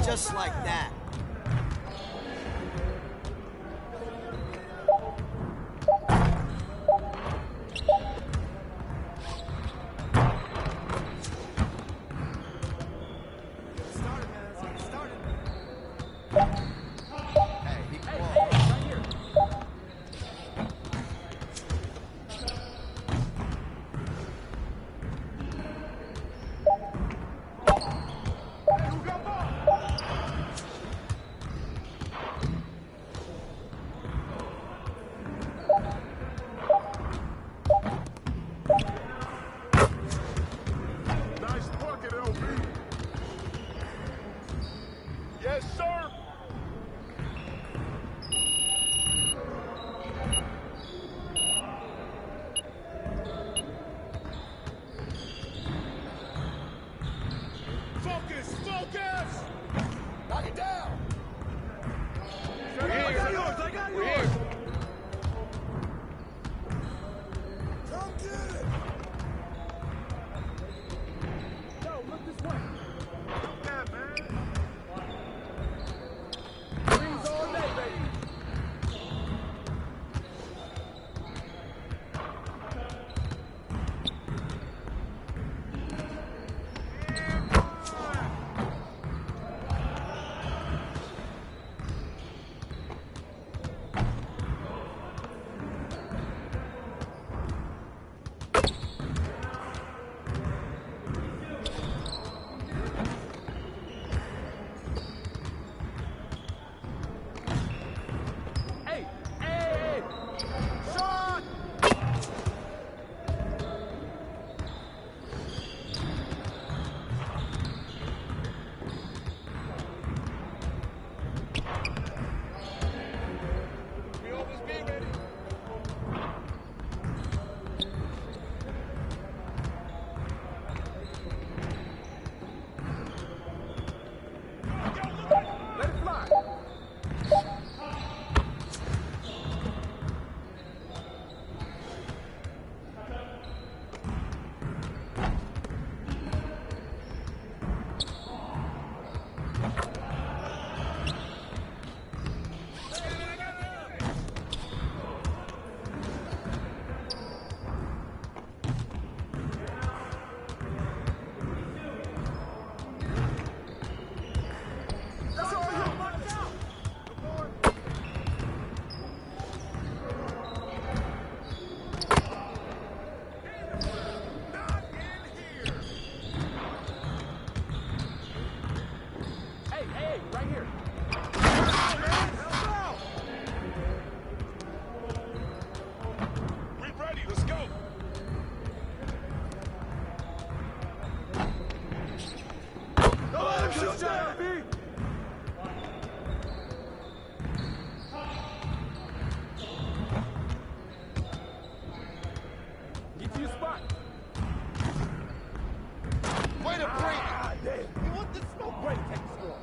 Just like that. Shoot down, B. Get to your spot. Way to bring it. Damn. You want this smoke? Way to take the score.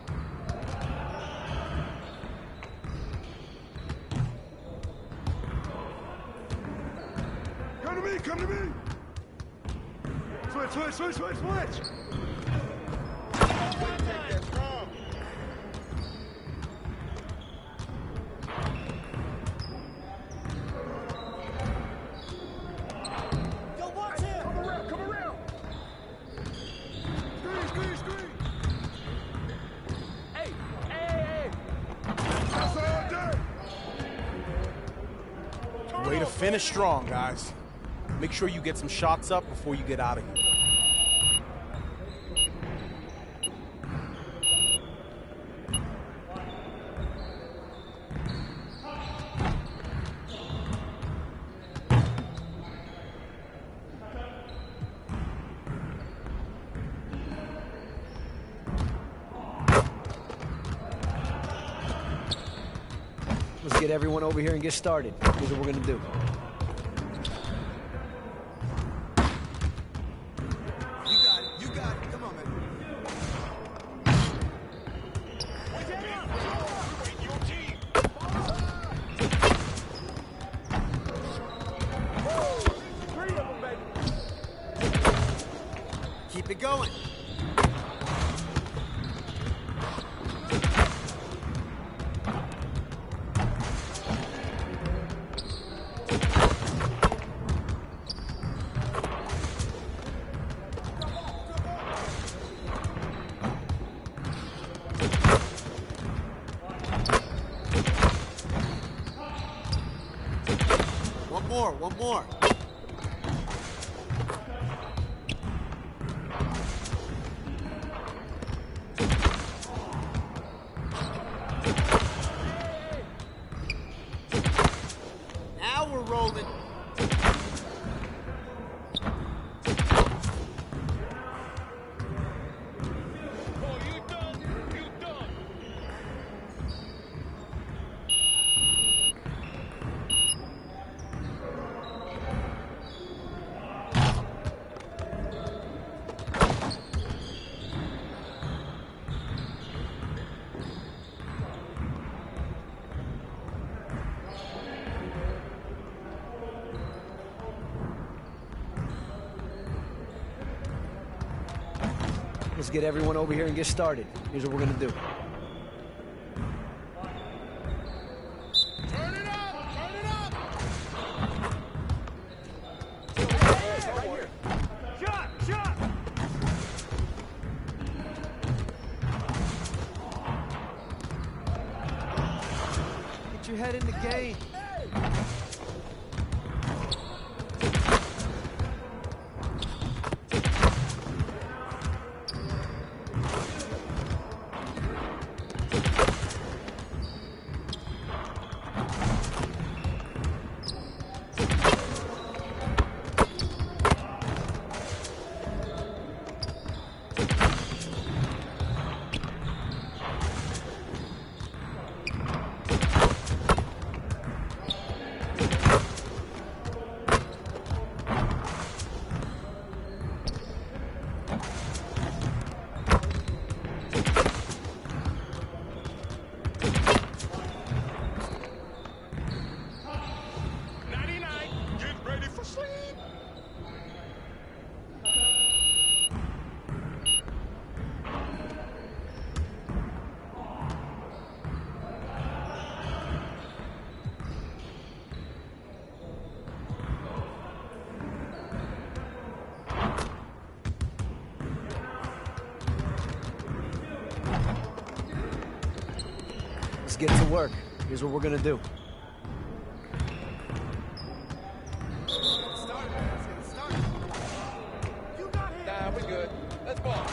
Come to me, come to me. Switch. Yo, watch him. Come around. Screen. Hey. That's all day. Way to finish strong, guys. Make sure you get some shots up before you get out of here. Let's get everyone over here and get started. Here's what we're gonna do. You got it. Come on, man. Keep it going. One more. Now we're rolling. Let's get everyone over here and get started. Here's what we're gonna do. Shot. Get your head in the game. Let's get to work. Here's what we're gonna do. Nah, we good. Let's ball.